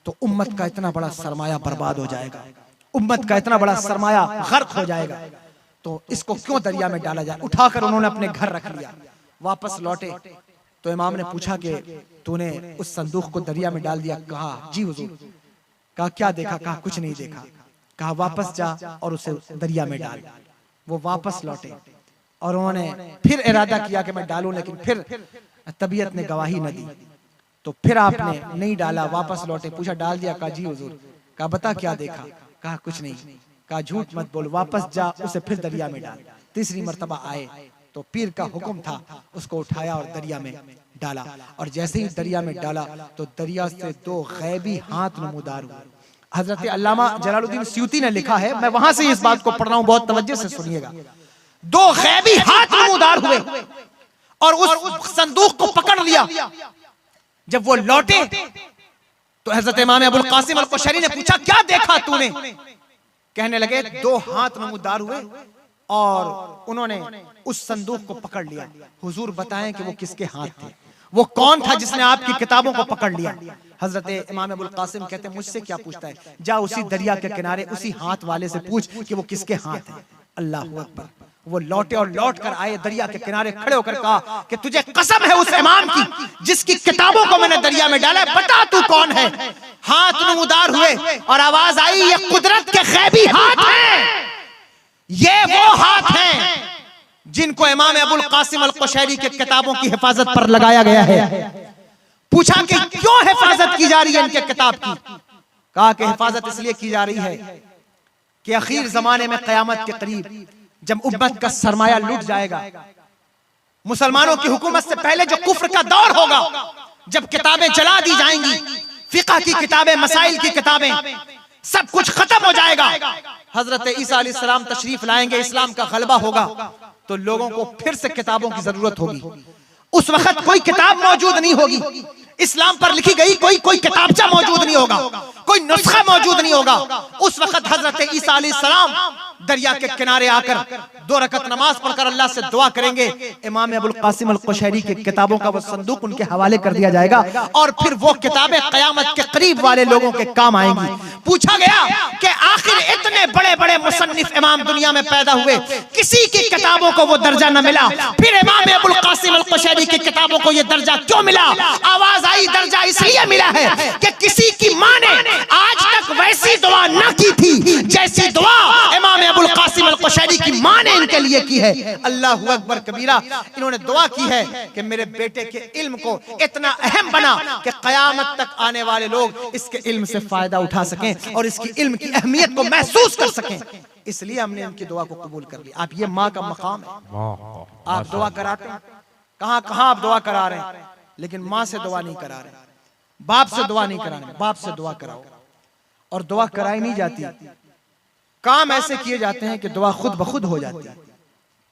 [SPEAKER 1] तो उम्मत का इतना बड़ा सरमाया बर्बाद हो जाएगा, उम्मत का इतना बड़ा सरमाया गर्क हो जाएगा, तो इसको क्यों दरिया में डाला जाए। उठाकर उन्होंने अपने घर रख लिया। वापस लौटे तो इमाम ने पूछा कि तूने उस संदूक को दरिया में डाल दिया? कहा जी हुजूर। कहा क्या देखा? कहा कुछ नहीं देखा। कहा वापस जा और उसे दरिया में डाल। वो वापस लौटे और उन्होंने फिर इरादा किया कि मैं डालूं, लेकिन फिर तबीयत ने गवाही न दी, तो फिर आपने नहीं डाला। वापस लौटे, पूछा डाल दिया? कहा जी हुजूर। कहा बता क्या देखा? कहा कुछ नहीं। कहा झूठ मत बोल, वापस जा, उसे फिर दरिया में डाल। तीसरी मर्तबा आए तो पीर का हुक्म था, उसको उठाया और दरिया में डाला। और जैसे ही दरिया में डाला तो दरिया से 2 गैबी हाथ नमूदार हुए। हजरत अल्लामा जलालुद्दीन स्यूती ने लिखा है, मैं वहां से इस बात को पढ़ रहा हूं, बहुत तवज्जो से सुनिएगा। 2 गैबी हाथ नमूदार हुए और उस संदूक को पकड़ लिया। जब वो लौटे तो हजरत इमाम अबुल कासिम अल कुशैरी ने पूछा क्या देखा तूने? कहने लगे 2 हाथ नमूदार हुए और उन्होंने उस संदूक को पकड़ लिया। हुजूर बताएं कि वो किसके हाथ थे, वो कौन था जिसने आपकी किताबों को पकड़ लिया? हजरत इमाम अबुल कासिम कहते हैं मुझसे क्या पूछता है, जा उसी दरिया के किनारे उसी हाथ वाले से पूछ कि वो किसके हाथ है। अल्लाहू अकबर। वो लौटे और लौट कर आए, दरिया के किनारे खड़े होकर कहा कि तुझे कसम है उस इमाम की जिसकी किताबों को मैंने दरिया में डाला है, बता तू कौन है। हाथ नमूदार हुए और आवाज आई, ये कुदरत के गैबी हाथ हैं, ये वो हाथ हैं जिनको इमाम अबुल कासिम अल कुशैरी के किताबों की हिफाजत पर लगाया गया है। पूछा कि क्यों हिफाजत की जा रही है इनके किताब की? कहा कि हिफाजत इसलिए की जा रही है कि आखिर जमाने में कयामत के करीब जब उम्मत का सरमाया लूट जाएगा, मुसलमानों की हुकूमत से पहले जो कुफ्र का दौर होगा, जब किताबें जला दी जाएंगी, फिक़ह की किताबें, मसाइल की किताबें, सब कुछ खत्म हो जाएगा। हजरत ईसा अलैहिस्सलाम तशरीफ लाएंगे, इस्लाम का गलबा होगा, तो लोगों को फिर से किताबों की जरूरत होगी। उस वक्त कोई किताब मौजूद नहीं होगी, इस्लाम पर लिखी गई कोई किताबचा मौजूद नहीं होगा, कोई नुस्खा मौजूद नहीं होगा। उस वक्त हजरत ईसा अलैहिस्सलाम दरिया के किनारे आकर 2 रकत नमाज पढ़कर अल्लाह से दुआ करेंगे। इमाम अबुल कासिम अल कुशैरी की किताबों का वो संदूक उनके हवाले कर दिया जाएगा और फिर वो किताबें कयामत के करीब वाले लोगों के काम आएंगी। पूछा गया कि आखिर इतने बड़े बड़े मुसन्निफ इमाम दुनिया में पैदा हुए, किसी की किताबों को वो दर्जा न मिला, फिर इमाम अबुल कासिम अल कुशैरी की किताबों को ये दर्जा क्यों मिला? आवाज आई, दर्जा इसलिए मिला है कि किसी की मां ने आज तक वैसी दुआ न की थी जैसी दुआ इमाम अबुल कासिम अल कुशैरी की मां ने इनके लिए की है। अल्लाहू अकबर कबीरा। इन्होंने दुआ की है कि मेरे बेटे के इल्म को इतना अहम बना कि कयामत तक आने वाले लोग इसके इल्म से फायदा उठा सकें और इसकी इल्म की अहमियत को महसूस कर सकें। इसलिए हमने इनकी दुआ को कबूल कर लिया। आप ये माँ का मकाम है, आप दुआ कराते हैं, कहां कहां आप दुआ करा रहे हैं, लेकिन माँ से दुआ नहीं करा रहे, बाप से दुआ नहीं करा रहे। बाप से दुआ कराओ। और दुआ कराई नहीं जाती, काम ऐसे किए जाते हैं कि दुआ खुद ब खुद हो जाती है।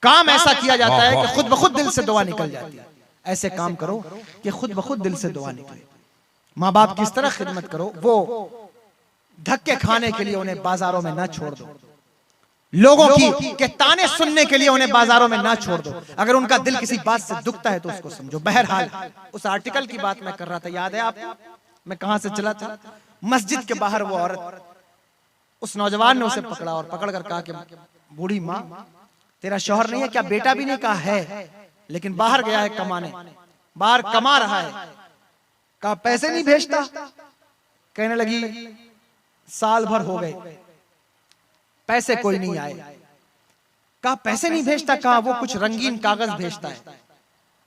[SPEAKER 1] काम ऐसा किया जाता है कि खुद ब खुद दिल से दुआ निकल जाती है। ऐसे काम करो कि खुद ब खुद दिल से दुआ निकले। माँ बाप की इस तरह खिदमत करो, वो धक्के खाने के लिए उन्हें बाजारों में ना छोड़ दो, लोगों की के ताने सुनने के लिए उन्हें बाजारों में ना छोड़ दो। अगर उनका दिल किसी बात से दुखता है तो उसको समझो। बहरहाल उस आर्टिकल की बात मैं कर रहा था, याद है आपको? मैं कहां से चला था? मस्जिद के बाहर वो औरत, उस नौजवान ने उसे पकड़ा और पकड़कर कहा कि बूढ़ी माँ, तेरा शौहर नहीं है क्या? बेटा भी नहीं? कहा है, लेकिन बाहर गया है कमाने, बाहर कमा रहा है। कहा पैसे नहीं भेजता? कहने लगी साल भर हो गए, पैसे कोई नहीं आए। कहा पैसे नहीं भेजता? कहा वो कुछ रंगीन कागज भेजता है,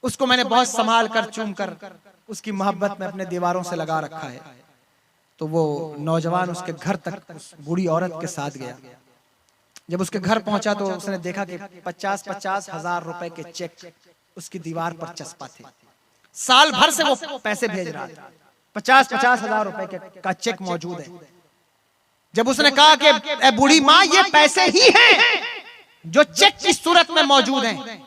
[SPEAKER 1] उसको मैंने बहुत संभाल कर चूम कर उसकी मोहब्बत में अपने दीवारों से लगा रखा है। तो वो नौजवान उसके घर तक उस बूढ़ी औरत के साथ गया। जब उसके घर पहुंचा तो उसने देखा कि 50-50 हजार रुपए के चेक उसकी दीवार पर चस्पा थे। साल भर से वो पैसे भेज रहा था, 50-50 हजार रुपए का चेक मौजूद है। जब उसने कहा कि बूढ़ी माँ ये पैसे ही हैं जो चेक की सूरत में मौजूद हैं।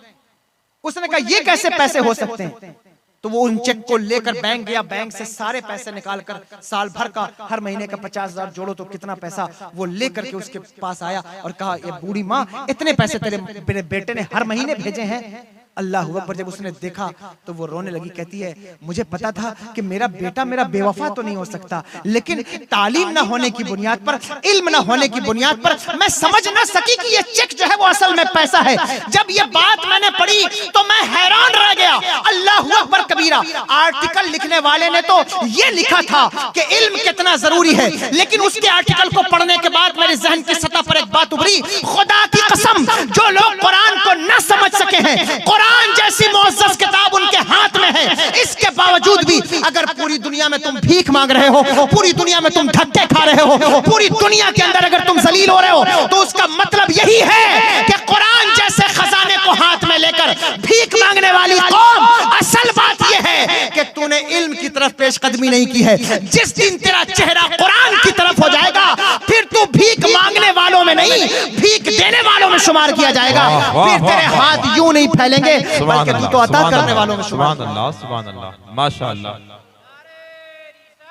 [SPEAKER 1] उसने कहा ये कैसे पैसे हो सकते हैं? तो वो उन चेक को लेकर बैंक गया, बैंक से सारे पैसे निकालकर साल भर का हर महीने का 50,000 जोड़ो तो कितना पैसा, वो लेकर के उसके पास आया और कहा ये बूढ़ी माँ इतने पैसे तेरे बेटे ने हर महीने भेजे हैं। अल्लाह अकबर। जब उसने देखा तो वो रोने लगी, कहती है मुझे पता था कि मेरा बेटा मेरा बेवफा तो नहीं हो सकता, लेकिन तालीम ना होने की बुनियाद पर, इल्म ना होने की बुनियाद पर मैं समझ ना सकी कि ये चेक जो है वो असल में पैसा है। जब ये बात मैंने पढ़ी तो मैं हैरान रह गया। अल्लाह अकबर कबीरा। आर्टिकल लिखने वाले ने तो ये लिखा था कि इल्म कितना जरूरी है, लेकिन उसके आर्टिकल को पढ़ने के बाद मेरे जहन की सतह पर एक बात उभरी, खुदा की कसम जो लोग कुरान को न समझ सके हैं, कुरान जैसी मुअज़्ज़ज़ किताब उनके हाथ में है, इसके बावजूद भी अगर पूरी दुनिया में तुम भीख मांग रहे हो, पूरी दुनिया में तुम धक्के खा रहे हो, पूरी दुनिया के अंदर अगर तुम जलील हो रहे हो, तो उसका मतलब यही है कि कुरान जैसे खजाने को हाथ में लेकर भीख मांगने वाली कौम, असल बात यह है कि तूने इल्म की तरफ पेशकदमी नहीं की है। जिस दिन तेरा चेहरा कुरान की तरफ हो जाएगा, फिर तू भीख मांगने वालों में नहीं, भीख देने वालों में शुमार किया जाएगा। फिर तेरे हाथ यूं नहीं फैलेंगे, बल्कि तू तो अता करने वालों में शुमार।
[SPEAKER 2] सुभान अल्लाह, सुभान अल्लाह, माशाअल्लाह,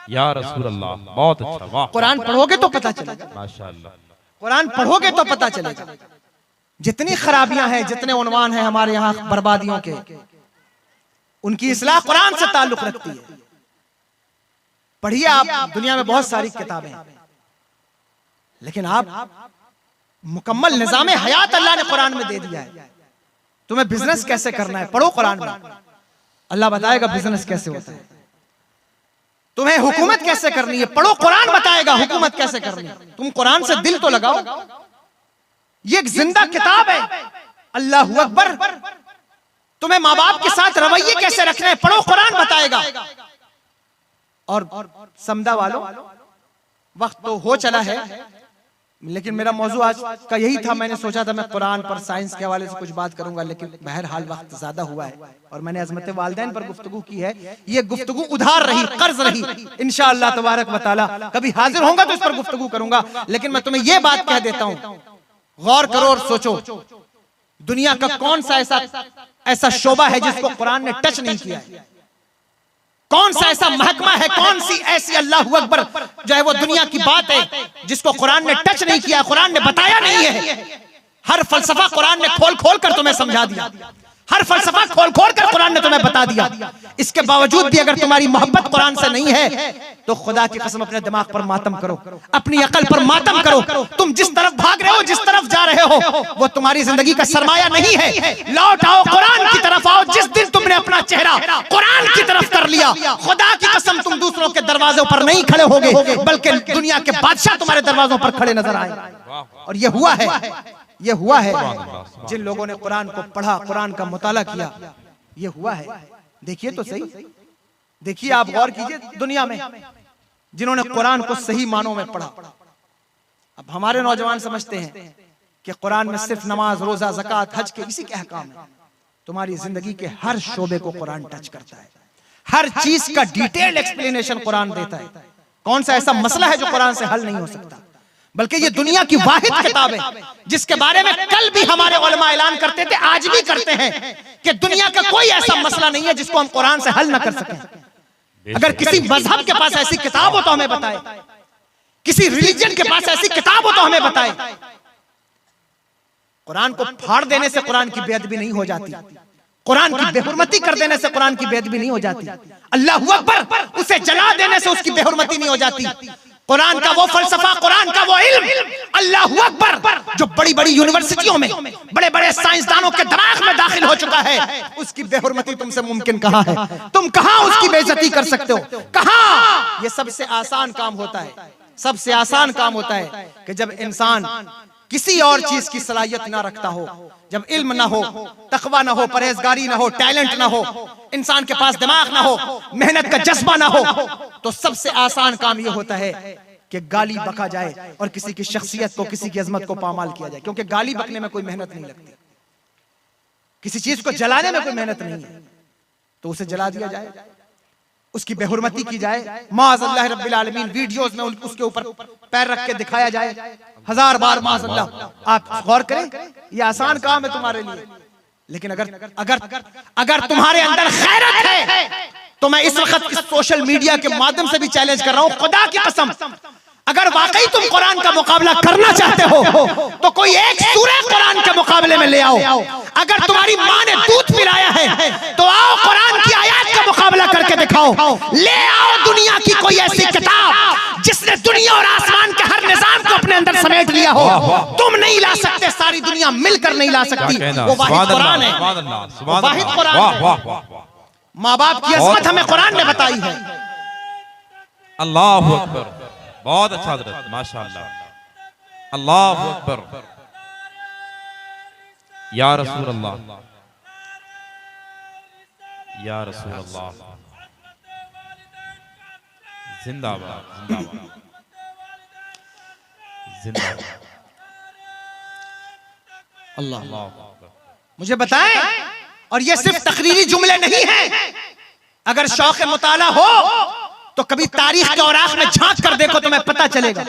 [SPEAKER 2] या रसूल अल्लाह, बहुत अच्छा। वाह,
[SPEAKER 1] कुरान पढ़ोगे तो पता चलेगा,
[SPEAKER 2] माशाअल्लाह,
[SPEAKER 1] कुरान पढ़ोगे तो पता चलेगा। जितनी खराबियां हैं, जितने उन्वान हैं हमारे यहाँ बर्बादियों के, उनकी इस्लाह कुरान से ताल्लुक रखती है। पढ़िए आप, दुनिया में बहुत सारी किताबें, लेकिन आप मुकम्मल निजाम हयात अल्लाह ने कुरान में दे दिया है। तुम्हें बिजनेस कैसे करना है, पढ़ो कुरान में, अल्लाह बताएगा बिजनेस कैसे होता है। तुम्हें हुकूमत कैसे करनी है, पढ़ो, कुरान बताएगा हुकूमत कैसे करनी है। तुम कुरान से दिल तो लगाओ, ये एक जिंदा किताब है। अल्लाह अकबर। तुम्हें माँ बाप के साथ रवैये कैसे रखने हैं, पढ़ो, कुरान बताएगा। और समदा वालों, वक्त तो हो चला है, लेकिन मेरा मौजू आज का यही था। मैंने सोचा था मैं कुरान पर, साइंस के हवाले से कुछ बात करूंगा, लेकिन बहरहाल वक्त ज्यादा हुआ है और मैंने अज़मत वालिदैन पर गुफ्तगू की है। ये गुफ्तगू उधार रही, कर्ज रही। इंशाअल्लाह तबारक व तआला कभी हाजिर होगा तो इस पर गुफ्तगू करूंगा। लेकिन मैं तुम्हें यह बात कह देता हूं, गौर करो और सोचो, दुनिया का कौन सा ऐसा शोबा है जिसको कुरान ने टच नहीं किया है? कौन सा ऐसा महकमा है, कौन सी ऐसी अल्लाह अकबर जो है वो दुनिया की बात है जिसको कुरान ने टच नहीं किया, कुरान ने बताया नहीं है? हर फलसफा कुरान ने खोल खोल कर तुम्हें समझा दिया, हर फलसफा खोल खोल कर कुरान ने तुम्हें बता दिया। इसके बावजूद भी अगर तुम्हारी मोहब्बत कुरान से नहीं है, तो खुदा की कसम अपने दिमाग पर मातम करो, अपनी अकल पर मातम करो। तुम जिस तरफ भाग रहे हो, जिस तरफ जा रहे हो, वो तुम्हारी जिंदगी का सरमाया नहीं है। लौट आओ, कुरान की तरफ आओ। जिस दिन तुमने अपना चेहरा कुरान की तरफ कर लिया, खुदा की कसम तुम दूसरों के दरवाजों पर नहीं खड़े होगे, बल्कि दुनिया के बादशाह तुम्हारे दरवाजों पर खड़े नजर आए। और ये हुआ है, ये हुआ है। जिन लोगों ने कुरान को पढ़ा, कुरान का मुताला किया, ये हुआ है। देखिए तो सही, देखिए आप गौर कीजिए, दुनिया में जिन्होंने कुरान को सही मानों में पढ़ा। अब हमारे नौजवान समझते हैं कि कुरान में सिर्फ नमाज, रोजा, ज़कात, हज के इसी के अहकाम है। तुम्हारी जिंदगी के हर शोबे को कुरान टच करता है, हर चीज का डिटेल्ड एक्सप्लेनेशन कुरान देता है। कौन सा ऐसा मसला है जो कुरान से हल नहीं हो सकता? बल्कि ये दुनिया की वाहिद किताब है जिसके बारे में कल भी हमारे उलमा ऐलान करते थे, आज भी करते हैं, कि दुनिया का कोई ऐसा मसला नहीं है जिसको हम कुरान से हल ना कर सकें। अगर किसी मजहब के पास ऐसी किताब हो तो हमें बताए, किसी रिलीजन के पास ऐसी किताब हो तो हमें बताए। कुरान को फाड़ देने से कुरान की बेअदबी नहीं हो जाती, कुरान की बेहुरमती कर देने से कुरान की बेअदबी नहीं हो जाती, अल्लाह अकबर उसे जला देने से उसकी बेहुरमती नहीं हो जाती। कुरान का वो फलसफा, कुरान का वो इल्म, अल्लाह अकबर, जो बड़ी बड़ी यूनिवर्सिटियों में बड़े बड़े साइंसदानों के दिमाग में दाखिल हो चुका है, उसकी बेहुरमती तुमसे मुमकिन कहां है? तुम कहां उसकी बेइज्जती कर सकते हो? कहां? ये सबसे आसान काम होता है, सबसे आसान काम होता है कि जब इंसान किसी और चीज की सलाहियत ना रखता हो, जब इल्म ना हो, तकवा ना हो, परहेजगारी ना हो, टैलेंट ना हो, इंसान के पास दिमाग ना हो, मेहनत का जज्बा ना हो, तो सबसे आसान काम यह होता है कि गाली बका जाए और किसी की शख्सियत को, किसी की अजमत को पामाल किया जाए। क्योंकि गाली बकने में कोई मेहनत नहीं लगती, किसी चीज को जलाने में कोई मेहनत नहीं है, तो उसे जला दिया जाए। उसकी बेहुरमती की जाए, माज़अल्लाह रब्बिल आलमीन वीडियोस में उसके ऊपर पैर रख के दिखाया जाए 1000 बार माज़अल्लाह। आप गौर करें, ये आसान काम है तुम्हारे लिए, लेकिन अगर अगर अगर तुम्हारे अंदर खैरत है तो मैं इस वक्त इस सोशल मीडिया के माध्यम से भी चैलेंज कर रहा हूं, खुदा की कसम, अगर वाकई तुम कुरान का मुकाबला करना चाहते हो तो कोई एक सूरह कुरान के मुकाबले में ले आओ। अगर तुम्हारी माँ ने दूध पिलाया है तो आओ कुरान की आयत का मुकाबला करके दिखाओ। ले आओ दुनिया की कोई ऐसी किताब जिसने दुनिया और आसमान के हर निजाम को अपने अंदर समेट लिया हो। तुम नहीं ला सकते, सारी दुनिया मिलकर नहीं ला सकती। वो वाहिद कुरान है, वाहिद कुरान है। माँ बाप की अज़मत हमें कुरान ने बताई है।
[SPEAKER 2] अल्लाहु अकबर, बहुत अच्छा हजरत, माशाअल्लाह, अल्लाहु अकबर, या रसूल अल्लाह, या रसूल अल्लाह, जिंदाबाद जिंदाबाद जिंदाबाद।
[SPEAKER 1] अल्लाह मुझे बताएं, और ये सिर्फ तकरीरी जुमले नहीं हैं, अगर शौक मुताला हो तो कभी तारीख के औराख में झांक कर देखो, तुम्हें पता चलेगा।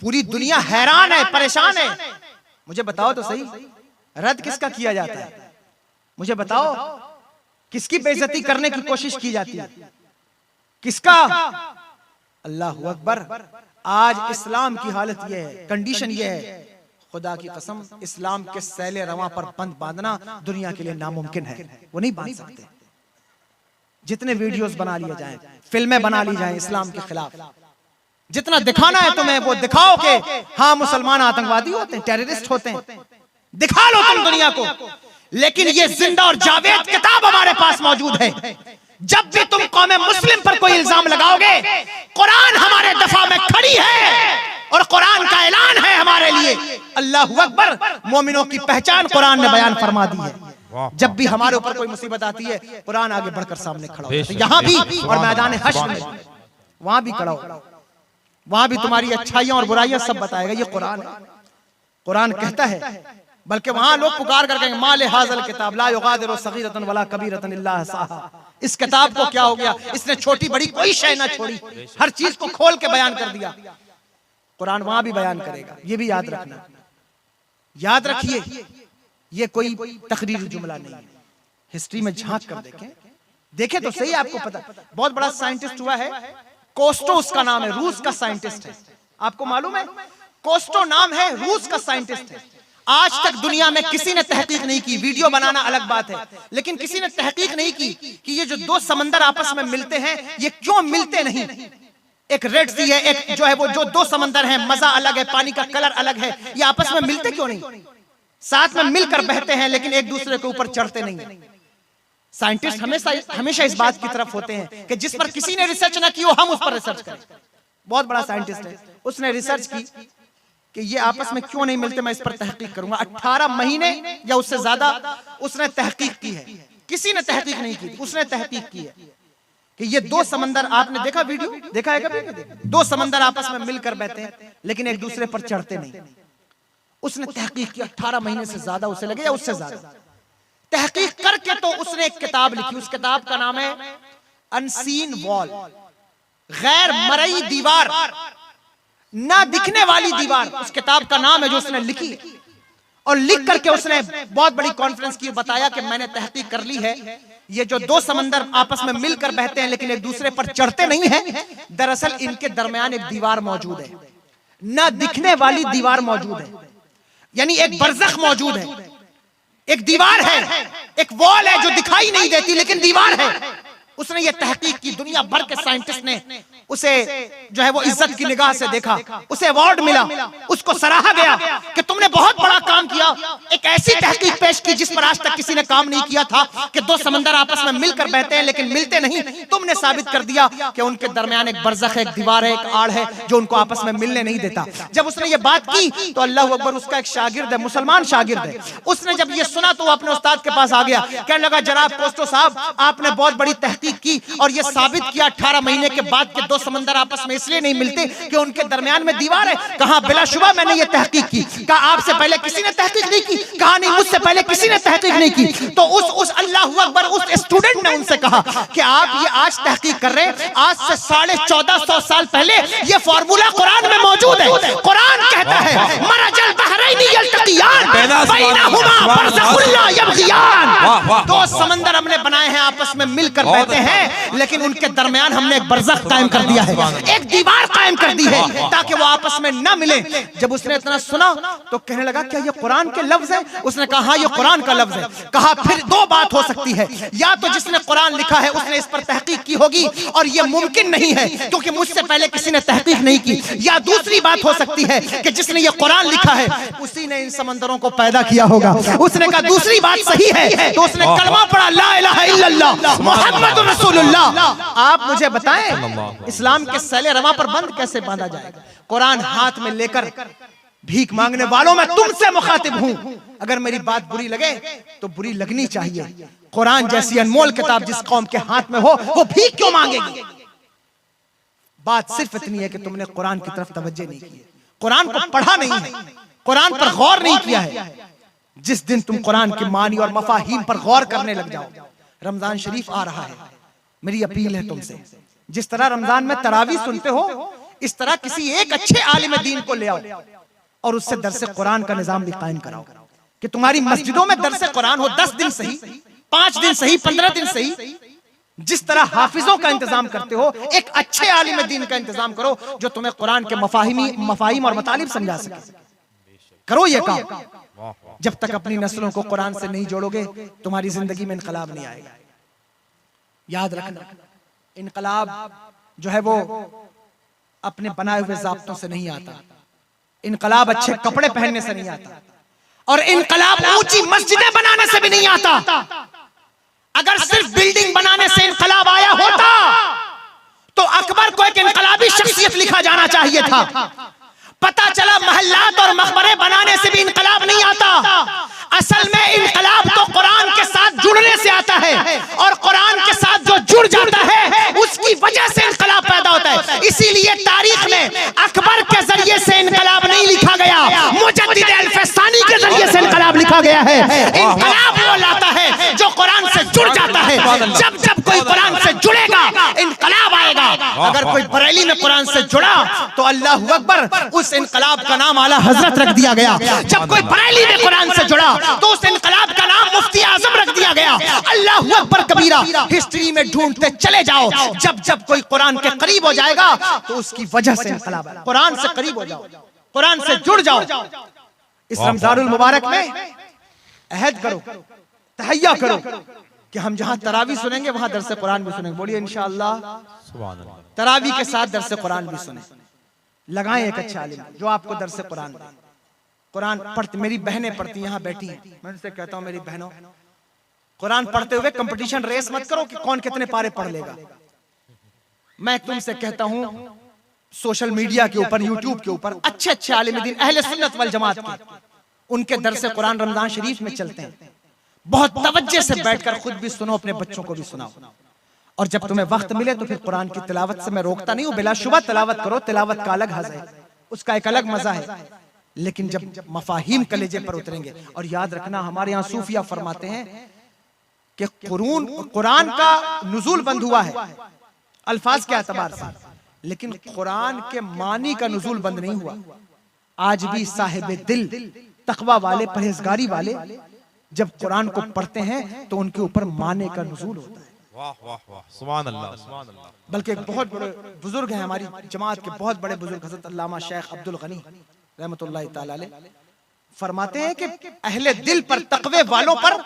[SPEAKER 1] पूरी दुनिया हैरान है, परेशान है। मुझे बताओ तो सही, रद्द किसका किया जाता है? मुझे बताओ, किसकी बेइज्जती करने की कोशिश की जाती है? किसका? अल्लाहु अकबर। आज इस्लाम की हालत यह है, कंडीशन यह है, खुदा की कसम, इस्लाम के सैले रवां पर बंद बांधना दुनिया के लिए नामुमकिन है। वो नहीं बांध सकते। जितने वीडियोस बना लिए जाएं, फिल्में बना ली जाएं इस्लाम के खिलाफ, जितना दिखाना है तुम्हें वो दिखाओ कि हाँ मुसलमान आतंकवादी होते हैं, टेररिस्ट होते हैं, दिखा लो तुम दुनिया को। लेकिन ये जिंदा और जावेद किताब हमारे पास मौजूद है। जब भी तुम कौम मुस्लिम पर कोई इल्जाम लगाओगे, कुरान हमारे दफा में खड़ी है और कुरान का ऐलान है हमारे लिए। अल्लाहु अकबर। मोमिनों की पहचान कुरान ने बयान फरमा दी है। जब भी हमारे ऊपर कोई मुसीबत आती है, कुरान आगे बढ़कर सामने खड़ा होता है। यहाँ भी और मैदान हश्र में, वहां भी खड़ा हो, वहां भी तुम्हारी अच्छाइयां और बुराइयां सब बताएगा। ये कुरान है, कुरान कहता है। बल्कि वहां लोग पुकार कर कहेंगे, माले हाज़िल किताब ला युगादिरु सगीरतन वला कबीरतन इल्ला अहसाहा। इस किताब को क्या हो गया? इसने छोटी बड़ी कोई शय ना छोड़ी, हर चीज को खोल के बयान कर दिया। कुरान वहां भी बयान करेगा, ये भी याद रखना। याद रखिए, ये कोई तकरीरी जुमला नहीं है। हिस्ट्री में झांक कर देखें तो सही, आपको पता। बहुत बड़ा साइंटिस्ट हुआ है, कोस्टो उसका नाम है, रूस का साइंटिस्ट है। आपको मालूम है? कोस्टो नाम है, रूस का साइंटिस्ट है। आज तक दुनिया में किसी ने तहकीक नहीं की, वीडियो बनाना अलग बात है, लेकिन किसी ने तहकीक नहीं की कि ये जो दो समंदर आपस में मिलते हैं, ये क्यों मिलते नहीं। एक रेड सी है, एक जो है वो जो दो समंदर हैं, मजा अलग है, पानी का कलर अलग है, ये आपस में मिलते क्यों नहीं? साथ में मिलकर बहते हैं लेकिन एक दूसरे के ऊपर चढ़ते नहीं। साइंटिस्ट हमेशा इस बात की तरफ होते हैं कि जिस पर किसी ने रिसर्च ना की हो, हम उस पर रिसर्च करें। बहुत बड़ा साइंटिस्ट है, उसने रिसर्च की कि ये आपस में क्यों नहीं मिलते, मैं इस पर तहकीक करूंगा। 18 महीने या उससे ज्यादा उसने तहकीक की है। किसी ने तहकीक नहीं की, उसने तहकीक की है कि ये दो समंदर, आपने देखा वीडियो, देखा है कभी? दो समंदर आपस में मिलकर बहते हैं लेकिन एक दूसरे पर चढ़ते नहीं। उसने तहकीक की, 18 महीने से ज्यादा उसे लगे या उससे ज्यादा। तहकीक करके तो उसने एक किताब लिखी, उस किताब का नाम है अनसीन वॉल, गैर मरई दीवार, ना दिखने वाली दीवार। उस किताब का नाम है जो उसने लिखी। और लिख करके उसने बहुत बड़ी कॉन्फ्रेंस की, बताया कि मैंने तहकीक कर ली है, ये जो दो समंदर आपस में मिलकर बहते हैं लेकिन एक दूसरे पर चढ़ते नहीं हैं, दरअसल इनके दरमियान एक दीवार मौजूद है, ना दिखने वाली दीवार मौजूद है, यानी एक बरज़ख मौजूद है, एक दीवार है, एक वॉल है जो दिखाई नहीं देती लेकिन दीवार है। उसने ये तहकीक की, दुनिया भर के साइंटिस्ट ने उसे जो है वो इज्जत की निगाह से देखा, उसे अवार्ड मिला, उसको सराहा गया कि तुमने बहुत बड़ा काम किया, एक ऐसी तहकीक पेश की जिस पर आज तक किसी ने काम नहीं किया था कि दो समंदर आपस में मिलकर बहते हैं लेकिन मिलते नहीं। तुमने साबित कर दिया कि उनके दरमियान एक बरज़ख है, एक दीवार है, एक आड़ है जो उनको आपस में मिलने नहीं देता। जब उसने ये बात की तो अल्लाह अकबर, उसका एक शागिर्द है, मुसलमान शागिर्द है, उसने जब ये सुना तो वो अपने उस्ताद के पास आ गया, कहने लगा, जनाब कोस्टो साहब, आपने बहुत बड़ी तहकीक की और ये साबित किया 18 महीने के बाद के दो दो समंदर आपस में इसलिए नहीं मिलते कि उनके दरमियान में दीवार है? कहा बिलाशुबा मैंने ये तहकीक की। कहा आपसे पहले किसी ने तहकीक नहीं की? कहा नहीं, मुझसे पहले किसी ने तहकीक नहीं की। तो उस अल्लाहू अकबर उस स्टूडेंट ने उनसे कहा कि आप ये आज तहकीक कर रहे हैं, आज से 1450 साल पहले ये फार्मूला कुरान में मौजूद है। कुरान कहता है मरजल बहरैन यल्तक़ियान बैनहुमा बरज़खुन ला यबग़ियान। दो समंदर हमने बनाए हैं, आपस में मिलकर बहते हैं, लेकिन उनके दरमियान हमने एक बरज़ख कायम कर दिया है, एक दीवार कायम कर दी है ताकि वो आपस में ना मिले। जब उसने इतना सुना तो कहने लगा क्या ये कुरान के लफ्ज है? उसने कहा हाँ ये कुरान का लफ्ज है। कहा फिर दो बात हो सकती है, या तो जिसने कुरान लिखा है उसने इस पर तहकीक की होगी और ये मुमकिन नहीं है क्योंकि मुझसे पहले किसी ने तहकीक नहीं की, या दूसरी बात हो सकती है कि जिसने ये कुरान लिखा है उसी ने इन समंदरों को पैदा किया होगा। उसने कहा दूसरी बात सही है, तो उसने कलमा पढ़ा ला इलाहा इल्लल्लाह मुहम्मदुर रसूलुल्लाह। आप मुझे बताएं इस्लाम के सैले रवा पर बंद कैसे बांधा जाएगा? कुरान हाथ में लेकर भीख मांगने वालों में तुमसे मुखातिब हूं, अगर मेरी बात बुरी लगे तो बुरी लगनी चाहिए। कुरान जैसी अनमोल किताब जिस कौम के हाथ में हो वो भीख क्यों मांगेगी? बात सिर्फ इतनी है कि तुमने कुरान की तरफ तवज्जो नहीं की, कुरान को पढ़ा नहीं है, कुरान पर गौर नहीं किया है। जिस दिन तुम कुरान के मानी और मफाहीम पर गौर करने लग जाओ, रमजान शरीफ आ रहा है, मेरी अपील है तुमसे, जिस तरह रमजान में तरावी सुनते हो इस तरह किसी एक अच्छे आलिम दीन को ले आओ और उससे दरसे कुरान का निजाम भी कायम कराओ कि तुम्हारी मस्जिदों में दरसे कुरान हो। 10 दिन सही, 5 दिन सही, 15 दिन सही, जिस तरह हाफिजों का इंतजाम करते हो एक अच्छे आलिम दीन का इंतजाम करो जो तुम्हें कुरान के मफाहिम और मतालिब समझा सके। करो ये काम। जब तक अपनी नस्लों को कुरान से नहीं जोड़ोगे तुम्हारी जिंदगी में इनकलाब नहीं आएगा। याद रखना, इनकलाब जो है वो अपने बनाए हुए ज़ाब्तों से नहीं आता, इनकलाब अच्छे कपड़े पहनने से नहीं आता, और इनकलाब ऊंची मस्जिदें बनाने से भी नहीं आता। अगर सिर्फ बिल्डिंग बनाने से इनकलाब आया होता तो अकबर को एक इनकलाबी शख्सियत लिखा जाना चाहिए था। पता चला महल्लात और मकबरे बनाने से भी इनकलाब नहीं आता। असल में इनकलाब तो कुरान के साथ जुड़ने से आता है, और कुरान के साथ जो जुड़ जाता है उसकी वजह से इनकलाब पैदा होता है। इसीलिए तारीख में अकबर के जरिए से इनकलाब नहीं लिखा गया, मुजद्दिद अल-फसानी के जरिए से इनकलाब लिखा गया है। इनकलाब वो लाता है जो कुरान से जुड़ जाता है। जब जब कोई कुरान से जुड़ेगा इनकलाब आएगा। अगर कोई बरेली में कुरान से जुड़ा तो अल्लाहू अकबर, उस इनकलाब का नाम आला हजरत रख दिया गया। जब कोई बरेली में कुरान से जुड़ा तो उस इनकलाब का नाम मुफ्ती आजम रख दिया गया। अल्लाहू अकबर कबीरा। हिस्ट्री में ढूंढते चले जाओ, जब जब कोई कुरान के करीब हो जाएगा तो उसकी वजह से इनकलाब आएगा। कुरान से करीब हो जाओ, कुरान से जुड़ जाओ। इस रमजानुल मुबारक में अहद करो, तहैया करो कि हम जहां तरावी सुनेंगे वहां दरसे कुरान भी सुनेंगे। बोलिए इंशाअल्लाह तरावी के साथ दरसे कुरान भी सुने। लगाएं एक अच्छा आलिम जो आपको दरसे कुरान दे। कुरान पढ़ते, मेरी बहनें पढ़ती यहाँ बैठी, मैं उनसे कहता हूँ मेरी बहनों, कुरान पढ़ते हुए कंपटीशन रेस मत करो कि कौन कितने पारे पढ़ लेगा। मैं तुमसे कहता हूँ सोशल मीडिया के ऊपर, यूट्यूब के ऊपर अच्छे अच्छे आलिम दीन अहले सुन्नत वल जमात के, उनके दरसे कुरान रमजान शरीफ में चलते हैं। बहुत तवज्जो से बैठकर खुद भी सुनो, अपने बच्चों को भी सुनाओ, और जब तुम्हें वक्त मिले तो फिर कुरान की तिलावत से मैं रोकता नहीं हूँ, बिलाशुबा तिलावत करो, तिलावत का अलग हज़ है, उसका एक अलग मजा है। लेकिन जब मफाहिम कलेजे पर उतरेंगे, और याद रखना हमारे यहाँ सूफिया फरमाते हैं कि कुरान का नुज़ूल बंद हुआ है अल्फाज के एतबार से, लेकिन कुरान के मानी का नुज़ूल बंद नहीं हुआ। आज भी साहिब दिल, तकवा वाले, परहेजगारी वाले जब कुरान को पढ़ते हैं तो उनके ऊपर माने का नुज़ूल होता है।
[SPEAKER 2] वाह वाह वाह, सुभान अल्लाह, सुभान अल्लाह।
[SPEAKER 1] बल्कि एक बहुत बड़े बुजुर्ग हैं हमारी जमात के, बहुत बड़े बुजुर्ग हज़रत अल्लामा शेख अब्दुल गनी रहमतुल्लाह ताला अलैह, फरमाते हैं कि अहले दिल पर, तकवे वालों पर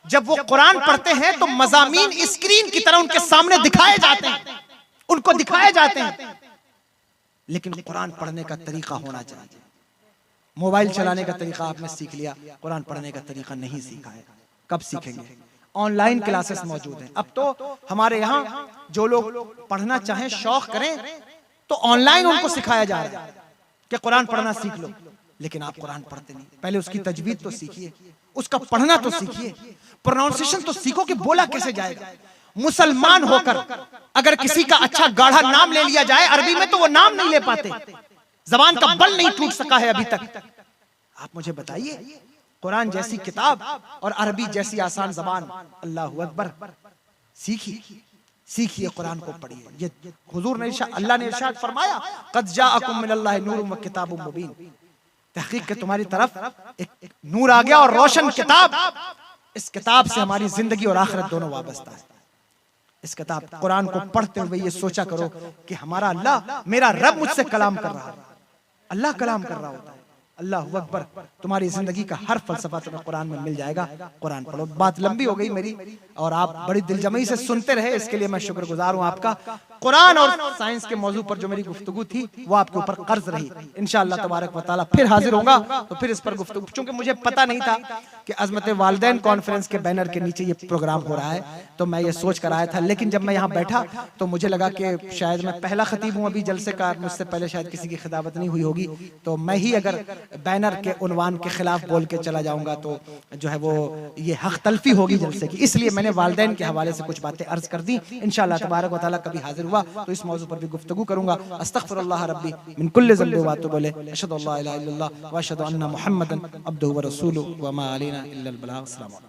[SPEAKER 1] जब वो कुरान पढ़ते हैं तो मज़ामीन स्क्रीन की तरह उनके सामने दिखाए जाते हैं, उनको दिखाए जाते हैं। लेकिन कुरान पढ़ने का तरीका होना चाहिए। मोबाइल चलाने का तरीका आपने सीख लिया, कुरान पढ़ने का तरीका नहीं सीखा है, कब सीखेंगे? ऑनलाइन क्लासेस मौजूद हैं। अब तो हमारे यहाँ जो लोग पढ़ना चाहें, शौक करें, तो ऑनलाइन उनको सिखाया जा रहा है कि कुरान पढ़ना सीख लो। लेकिन आप कुरान पढ़ते नहीं, पहले उसकी तजवीद तो सीखिए, उसका पढ़ना तो सीखिए, प्रोनाउंसिएशन तो सीखो कि बोला कैसे जाएगा। मुसलमान होकर अगर किसी का अच्छा गाढ़ा नाम ले लिया जाए अरबी में, तो वो नाम नहीं ले पाते, जबान का बल नहीं टूट सका है अभी तक। आप मुझे बताइए, कुरान जैसी किताब और अरबी जैसी आसान जबान, अल्लाहु अकबर। सीखिए कुरान को पढ़िए। ये हुजूर ने अल्लाह ने इरशाद फरमाया, क़द जाअकुम मिनल्लाहि नूरुम व किताबुम मुबीन, तहकीक के तुम्हारी तरफ एक नूर आ गया और रोशन किताब। इस किताब से हमारी जिंदगी और आखिरत दोनों वाबस्ता है। इस किताब कुरान को पढ़ते हुए ये सोचा करो कि हमारा अल्लाह, मेरा रब मुझसे कलाम कर रहा है, अल्लाह कलाम कर रहा होता है। अल्लाहु अकबर। तुम्हारी जिंदगी का हर फलसफा तुम्हें कुरान में मिल जाएगा। कुरान पढ़ो। बात लंबी हो गई मेरी और आप बड़ी दिलजमई से सुनते रहे, इसके लिए मैं शुक्रगुजार हूं आपका। कुरान और साइंस के मौजू पर जो मेरी गुफ्तगू थी वो आपके ऊपर कर्ज रही। इंशाअल्लाह तबारक व तआला फिर हाजिर होगा तो फिर इस पर गुफ्तगू, क्योंकि मुझे पता नहीं था कि अज़मत वालिदैन कॉन्फ्रेंस के बैनर के नीचे ये प्रोग्राम हो रहा है, तो मैं ये सोच कर आया था। लेकिन जब मैं यहाँ बैठा तो मुझे लगा कि शायद मैं पहला खतीब हूँ अभी जलसे का, मुझसे पहले शायद किसी की खिताबत नहीं हुई होगी, तो मैं ही अगर बैनर के उन्वान के खिलाफ बोल के चला जाऊंगा तो जो है वो ये हक तलफी होगी जलसे की। इसलिए मैंने वालिदैन के हवाले से कुछ बातें अर्ज कर दी। इंशाअल्लाह तबारक व तआला कभी हाजिर हुआ तो इस मौजू पर भी गुफ्तगू करूंगा। अस्तगफिरुल्लाह रब्बी मिन कुल्लि ज़ंबि व अतूबु इलैहि, अशहदु अल्ला इलाहा इल्लल्लाह व अशहदु अन्ना मुहम्मदन अब्दुहु व रसूलुहु व मा अलैना इल्लल बलाग।